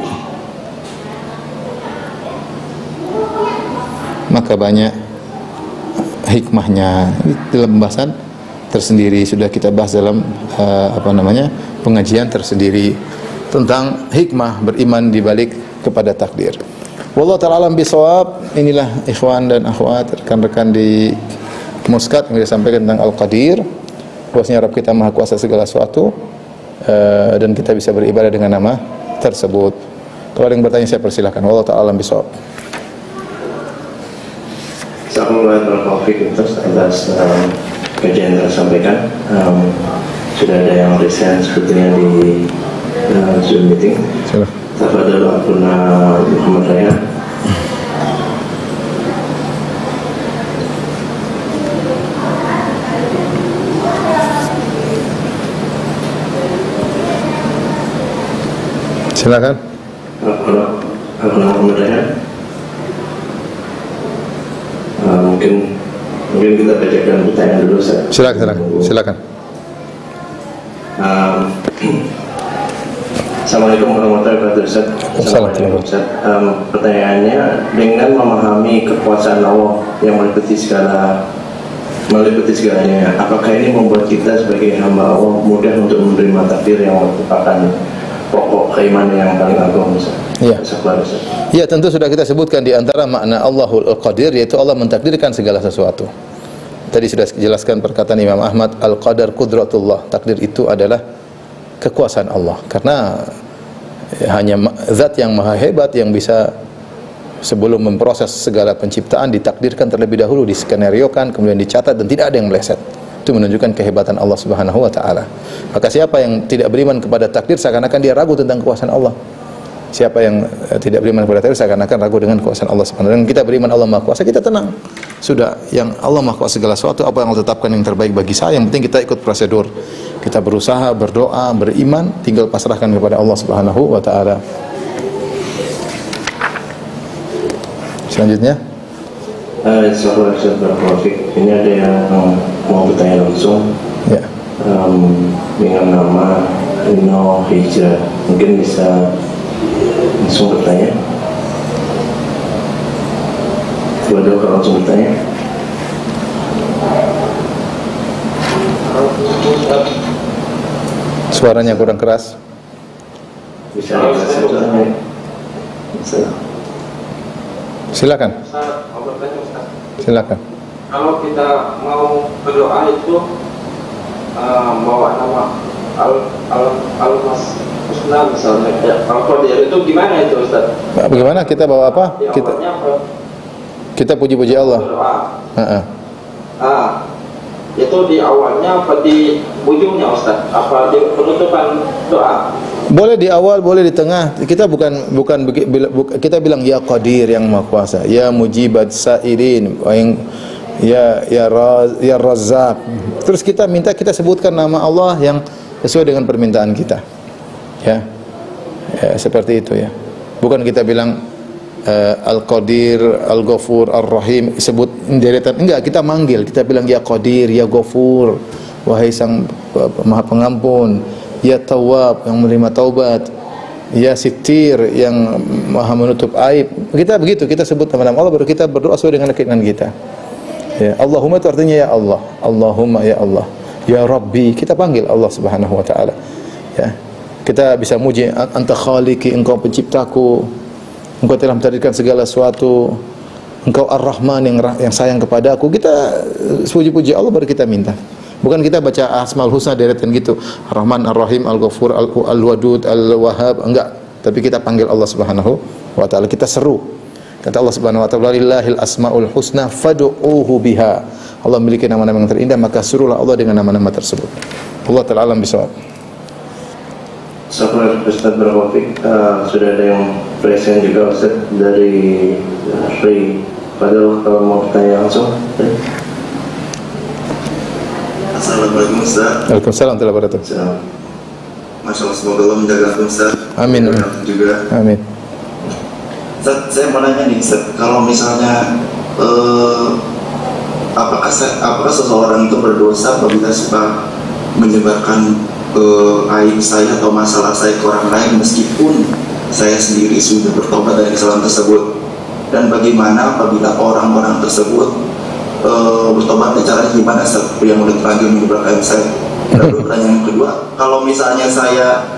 maka banyak hikmahnya. Dalam pembahasan tersendiri sudah kita bahas dalam pengajian tersendiri tentang hikmah beriman di balik kepada takdir. Wallahu ta'ala alam bisawab. Inilah ikhwan dan akhwat, rekan-rekan di Muskat yang disampaikan tentang Al-Qadir, bahwasanya Rabb kita Maha Kuasa segala sesuatu, dan kita bisa beribadah dengan nama tersebut. Kalau ada yang bertanya saya persilahkan. Wallahu ta'ala alam bisawab. Assalamualaikum warahmatullahi wabarakatuh. Atas kajian yang tersampaikan, sudah ada yang resign sebetulnya di Zoom meeting. Tafadhal Abdullah Muhammad Raya. Silakan. Abdullah Muhammad Raya. Mungkin kita bacakan pertanyaan dulu, Ustaz. Silakan. Assalamualaikum warahmatullahi wabarakatuh, Ustaz. Assalamualaikum. Pertanyaannya, dengan memahami kekuasaan Allah yang meliputi segalanya, apakah ini membuat kita sebagai hamba Allah mudah untuk menerima takdir yang merupakan pokok keimanan yang paling agung, Ustaz? Ya, tentu sudah kita sebutkan di antara makna Allahul Qadir, yaitu Allah mentakdirkan segala sesuatu. Tadi sudah dijelaskan perkataan Imam Ahmad, Al-Qadar Qudratullah, takdir itu adalah kekuasaan Allah, karena hanya zat yang maha hebat yang bisa sebelum memproses segala penciptaan ditakdirkan terlebih dahulu, diskenariokan, kemudian dicatat dan tidak ada yang meleset. Itu menunjukkan kehebatan Allah Subhanahu wa taala. Maka siapa yang tidak beriman kepada takdir seakan-akan dia ragu tentang kekuasaan Allah. Siapa yang tidak beriman kepada takdir seakan-akan ragu dengan kekuasaan Allah Subhanahu wa taala. Dan kita beriman Allah Maha Kuasa, kita tenang. Sudah, yang Allah Maha Kuasa segala sesuatu, apa yang Allah tetapkan yang terbaik bagi saya, yang penting kita ikut prosedur. Kita berusaha, berdoa, beriman, tinggal pasrahkan kepada Allah Subhanahu wa taala. Selanjutnya, ini ada yang mau bertanya langsung. Ya. Dengan nama Ino Hijrah, mungkin bisa langsung bertanya. Boleh langsung bertanya. Suaranya kurang keras. Bisa bertanya. Silakan. Silakan. Kalau kita mau berdoa itu bawa nama Al-Husna misalnya, Al-Qadir itu gimana itu, Ustaz? Bagaimana kita bawa apa? Kita puji-puji Allah. Itu di awalnya apa di ujungnya, Ustaz? Apa di penutupan doa? Boleh di awal, boleh di tengah. Kita bukan kita bilang ya Qadir yang Maha Kuasa, ya Mujibat Sa'irin, ya Razzaq. Terus kita minta, kita sebutkan nama Allah yang sesuai dengan permintaan kita. Ya, seperti itu ya. Bukan kita bilang Al-Qadir, Al-Ghafur, Ar-Rahim, sebut deretan. Enggak, kita manggil, kita bilang ya Qadir, ya Ghafur, wahai Sang Maha Pengampun, ya Tawwab yang menerima taubat, ya Sittir yang Maha menutup aib. Kita begitu, kita sebut nama-nama Allah, baru kita berdoa sesuai dengan keinginan kita. Ya, Allahumma itu artinya ya Allah. Allahumma ya Allah. Ya Rabbi, kita panggil Allah Subhanahu wa taala. Ya. Kita bisa muji, anta khaliqi, engkau penciptaku. Engkau telah mentakdirkan segala sesuatu. Engkau Ar-Rahman yang sayang kepada aku. Kita puji-puji Allah baru kita minta. Bukan kita baca Asmaul Husna deretan gitu. Ar-Rahman, Ar-Rahim, Al-Ghafur, Al-Wadud, Al-Wahhab, enggak. Tapi kita panggil Allah Subhanahu wa taala. Kita seru. Kata Allah Subhanahu wa taala, "Lillahil asmaul husna fad'uuhu biha." Allah memiliki nama-nama yang terindah, maka suruhlah Allah dengan nama-nama tersebut. Allah Ta'ala alam bisawab. Sahabat Ustaz Berwafik, sudah ada yang present juga Ustaz dari Ray. Padahal kalau mau bertanya langsung. Assalamualaikum Ustaz. Waalaikumsalam warahmatullahi wabarakatuh. Masya Allah, semoga Allah menjaga Ustaz. Amin. Juga. Amin. Ustaz, saya mau nanya nih Ustaz, kalau misalnya apakah seseorang itu berdosa apabila suka menyebarkan aib saya atau masalah saya ke orang lain meskipun saya sendiri sudah bertobat dari kesalahan tersebut? Dan bagaimana apabila orang-orang tersebut bertobat, caranya gimana yang udah terlanjur menyebarkan aib saya? Lalu pertanyaan yang kedua, kalau misalnya saya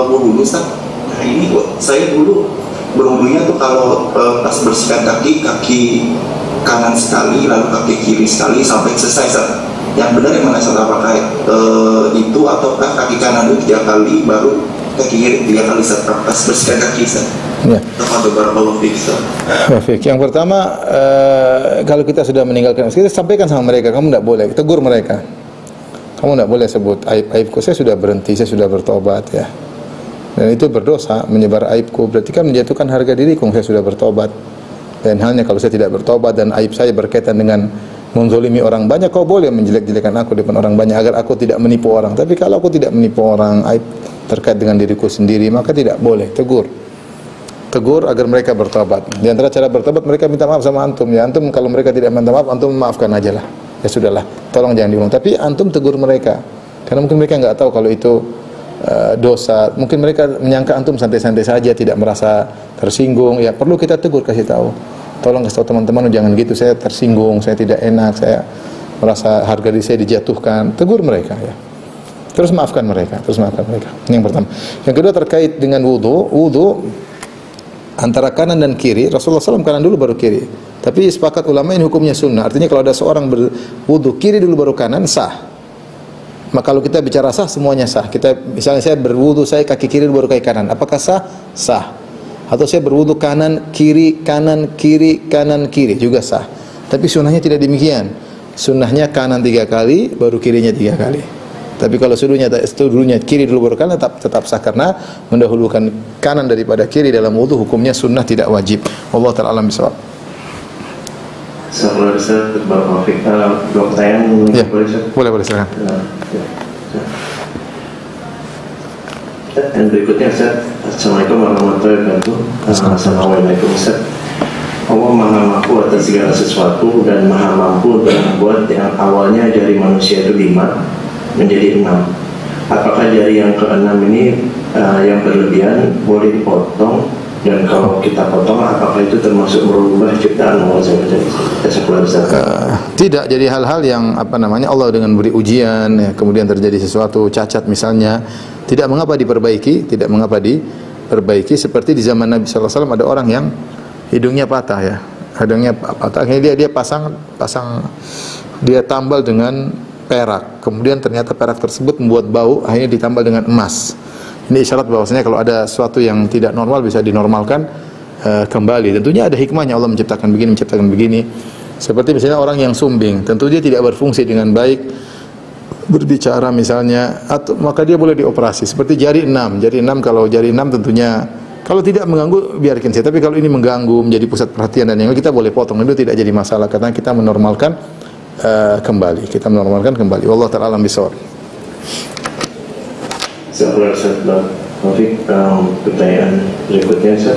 berwudu, nah ini saya dulu berwudunya tuh kalau pas bersihkan kaki kanan sekali, lalu kaki kiri sekali sampai selesai. Yang benar yang mana, apakah itu ataukah kaki kanan itu 3 kali baru kaki kiri 3 kali pas bersihkan kaki Ya. Yang pertama, kalau kita sudah meninggalkan, kita sampaikan sama mereka, kamu tidak boleh, tegur mereka. Kamu tidak boleh sebut aibku, saya sudah berhenti, saya sudah bertobat ya. Dan itu berdosa, menyebar aibku, berarti kan menjatuhkan harga diriku, saya sudah bertobat. Dan halnya kalau saya tidak bertobat dan aib saya berkaitan dengan menzolimi orang banyak, kau boleh menjelek-jelekan aku di depan orang banyak agar aku tidak menipu orang. Tapi kalau aku tidak menipu orang, aib terkait dengan diriku sendiri, maka tidak boleh. Tegur agar mereka bertobat. Di antara cara bertobat, mereka minta maaf sama antum. Ya antum kalau mereka tidak minta maaf, antum maafkan aja lah. Ya sudahlah, tolong jangan diulang. Tapi antum tegur mereka, karena mungkin mereka nggak tahu kalau itu dosa. Mungkin mereka menyangka antum santai-santai saja, tidak merasa tersinggung. Ya perlu kita tegur, kasih tahu. Tolong kasih tahu teman-teman, jangan gitu, saya tersinggung, saya tidak enak, saya merasa harga diri saya dijatuhkan. Tegur mereka ya. Terus maafkan mereka. Ini yang pertama. Yang kedua terkait dengan wudu antara kanan dan kiri, Rasulullah SAW kanan dulu baru kiri. Tapi sepakat ulama ini hukumnya sunnah. Artinya kalau ada seorang berwudu kiri dulu baru kanan, sah. Maka kalau kita bicara sah, semuanya sah. Misalnya saya berwudu, saya kaki kiri dulu baru kaki kanan. Apakah sah? Sah. Atau saya berwudu kanan, kiri, kanan, kiri, kanan, kiri, juga sah. Tapi sunnahnya tidak demikian. Sunnahnya kanan 3 kali, baru kirinya 3 kali. Tapi kalau dulunya kiri dulu baru kanan, tetap sah, karena mendahulukan kanan daripada kiri dalam wudu hukumnya sunnah, tidak wajib. Wallahu ta'ala alam bisawab. Assalamualaikum warahmatullahi wabarakatuh. Dua pertanyaan, Ya, boleh silakan. Dan berikutnya Ustaz, Assalamualaikum warahmatullahi wabarakatuh. Assalamualaikum Ustaz. Allah maha mampu atas segala sesuatu dan maha mampu untuk membuat yang awalnya dari manusia itu 5 menjadi 6. Apakah dari yang ke-6 ini yang berlebihan boleh dipotong? Dan kalau kita potong, apakah itu termasuk merubah ciptaan Allah SWT? Tidak. Jadi hal-hal yang Allah dengan beri ujian, ya, kemudian terjadi sesuatu cacat misalnya, tidak mengapa diperbaiki. Seperti di zaman Nabi SAW ada orang yang hidungnya patah ya, akhirnya dia pasang dia tambal dengan perak, kemudian ternyata perak tersebut membuat bau, akhirnya ditambal dengan emas. Ini isyarat bahwasanya kalau ada sesuatu yang tidak normal bisa dinormalkan kembali. Tentunya ada hikmahnya Allah menciptakan begini. Seperti misalnya orang yang sumbing, tentu dia tidak berfungsi dengan baik berbicara misalnya, maka dia boleh dioperasi. Seperti jari 6, kalau jari 6 tentunya kalau tidak mengganggu biarkan saja. Tapi kalau ini mengganggu, menjadi pusat perhatian dan yang lain, kita boleh potong, itu tidak jadi masalah karena kita menormalkan kembali. Wallahu ta'ala alam bisawab. Pertanyaan berikutnya Ustaz.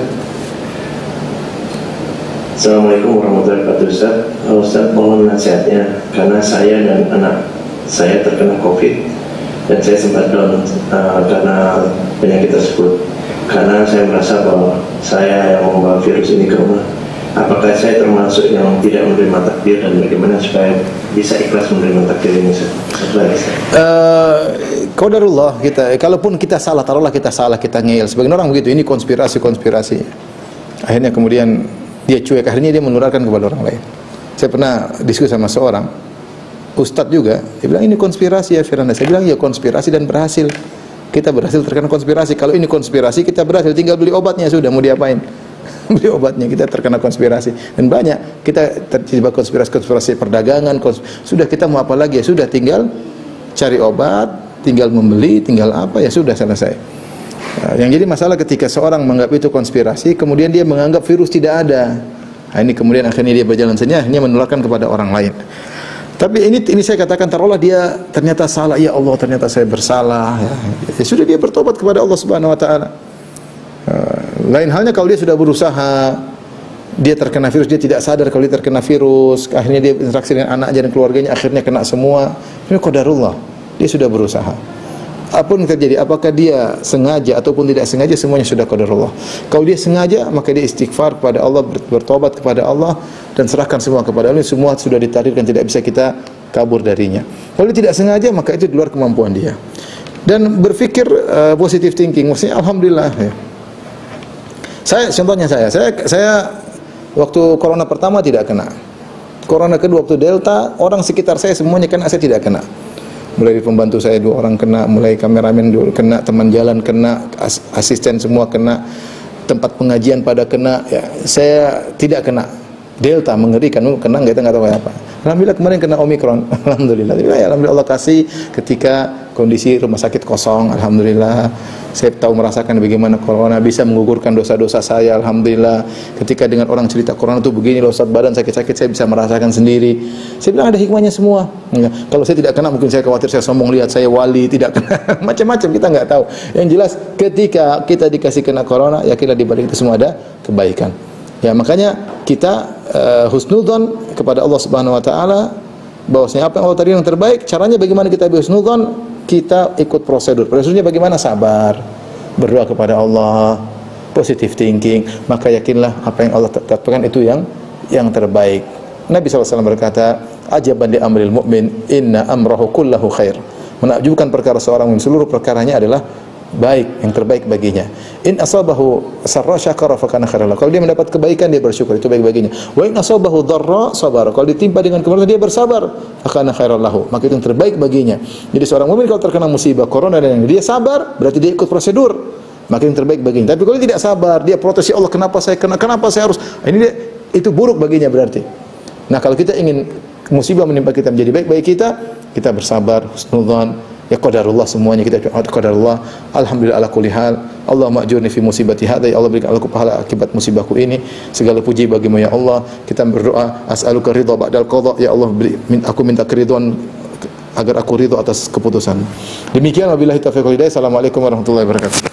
Assalamualaikum warahmatullahi wabarakatuh. Ustaz, mohon nasihatnya karena saya dan anak saya terkena COVID dan saya sempat down karena penyakit tersebut. Karena saya merasa bahwa saya yang membawa virus ini ke rumah. Apakah saya termasuk yang tidak menerima takdir dan bagaimana supaya bisa ikhlas menerima takdir ini? Qadarullah, kalaupun kita salah, taruhlah kita salah, kita ngeyel. Sebagian orang begitu, ini konspirasi. Akhirnya kemudian dia cuek, akhirnya dia menularkan kepada orang lain. Saya pernah diskusi sama seorang ustadz juga, dia bilang ini konspirasi ya Firanda. Saya bilang ya konspirasi dan berhasil. Kita berhasil terkena konspirasi. Kalau ini konspirasi, kita berhasil, tinggal beli obatnya sudah, mau diapain? Beli obatnya, kita terkena konspirasi. Dan banyak kita terjebak konspirasi perdagangan, sudah, kita mau apa lagi ya sudah, tinggal cari obat, tinggal membeli, tinggal apa ya sudah, selesai. Yang jadi masalah ketika seorang menganggap itu konspirasi, kemudian dia menganggap virus tidak ada. Ini kemudian akhirnya dia berjalan sendiri, akhirnya menularkan kepada orang lain. Tapi ini saya katakan, taruhlah dia ternyata salah, ya Allah ternyata saya bersalah, ya sudah, dia bertobat kepada Allah Subhanahu wa taala. Lain halnya kalau dia sudah berusaha, dia terkena virus, dia tidak sadar kalau dia terkena virus, akhirnya dia interaksi dengan anaknya dan keluarganya, akhirnya kena semua. Ini qadarullah. dia sudah berusaha. Apapun yang terjadi, apakah dia sengaja ataupun tidak sengaja, semuanya sudah qadarullah. Kalau dia sengaja, maka dia istighfar kepada Allah, bertobat kepada Allah, dan serahkan semua kepada Allah. Semua sudah ditakdirkan, tidak bisa kita kabur darinya. Kalau dia tidak sengaja, maka itu di luar kemampuan dia. Dan berpikir positive thinking, maksudnya alhamdulillah ya. Contohnya saya waktu corona pertama tidak kena. Corona kedua waktu Delta, orang sekitar saya semuanya kena, saya tidak kena. Mulai pembantu saya 2 orang kena, mulai kameramen dulu kena, teman jalan kena, asisten semua kena, tempat pengajian pada kena. Ya, saya tidak kena. Delta mengerikan, kena kita nggak tahu apa. Alhamdulillah kemarin kena Omikron. Alhamdulillah. Ya, alhamdulillah Allah kasih ketika kondisi rumah sakit kosong. Alhamdulillah. Saya tahu merasakan bagaimana corona bisa menggugurkan dosa-dosa saya. Alhamdulillah. Ketika dengan orang cerita corona itu begini loh, Ustaz, badan sakit-sakit, saya bisa merasakan sendiri. Saya bilang ada hikmahnya semua. Ya, kalau saya tidak kena mungkin saya khawatir saya sombong lihat saya wali, tidak kena. Macam-macam kita nggak tahu. Yang jelas ketika kita dikasih kena corona, yakinlah di balik itu semua ada kebaikan. Ya, makanya kita husnudzon kepada Allah Subhanahu wa taala, bahwasanya apa yang Allah tadi yang terbaik. Caranya bagaimana kita husnudzon? Kita ikut prosedur. Prosedurnya bagaimana? Sabar, berdoa kepada Allah, positive thinking, maka yakinlah apa yang Allah tetapkan itu yang terbaik. Nabi SAW berkata, ajaban li amril mu'min, inna amrahu kullahu khair. Menakjubkan perkara seorang mukmin, seluruh perkaranya adalah baik, yang terbaik baginya. In asabahu sarra syakara fa kana khairan lahu. Kalau dia mendapat kebaikan dia bersyukur, itu baik baginya. Wa in asabahu dharra sabara. Kalau ditimpa dengan kemudaratan dia bersabar, fa kana khairan lahu. Maka itu yang terbaik baginya. Jadi seorang mukmin kalau terkena musibah corona dan dia sabar, berarti dia ikut prosedur. Maka yang terbaik baginya. Tapi kalau dia tidak sabar, dia protes, ya Allah kenapa saya kena? Kenapa saya harus? Ini dia, itu buruk baginya berarti. Nah, kalau kita ingin musibah menimpa kita menjadi baik bagi kita bersabar, husnudzon. Ya qadarullah, semuanya kita qadarullah. Alhamdulillah ala kulli hal. Allahumma ajurni fi musibati hadza, ya Allah berikan aku pahala akibat musibahku ini. Segala puji bagimu ya Allah. Kita berdoa, as'aluka ridha ba'dal qada, ya Allah aku minta keridhaan agar aku ridha atas keputusan. Demikian wabillahi taufiq wal hidayah. Assalamualaikum warahmatullahi wabarakatuh.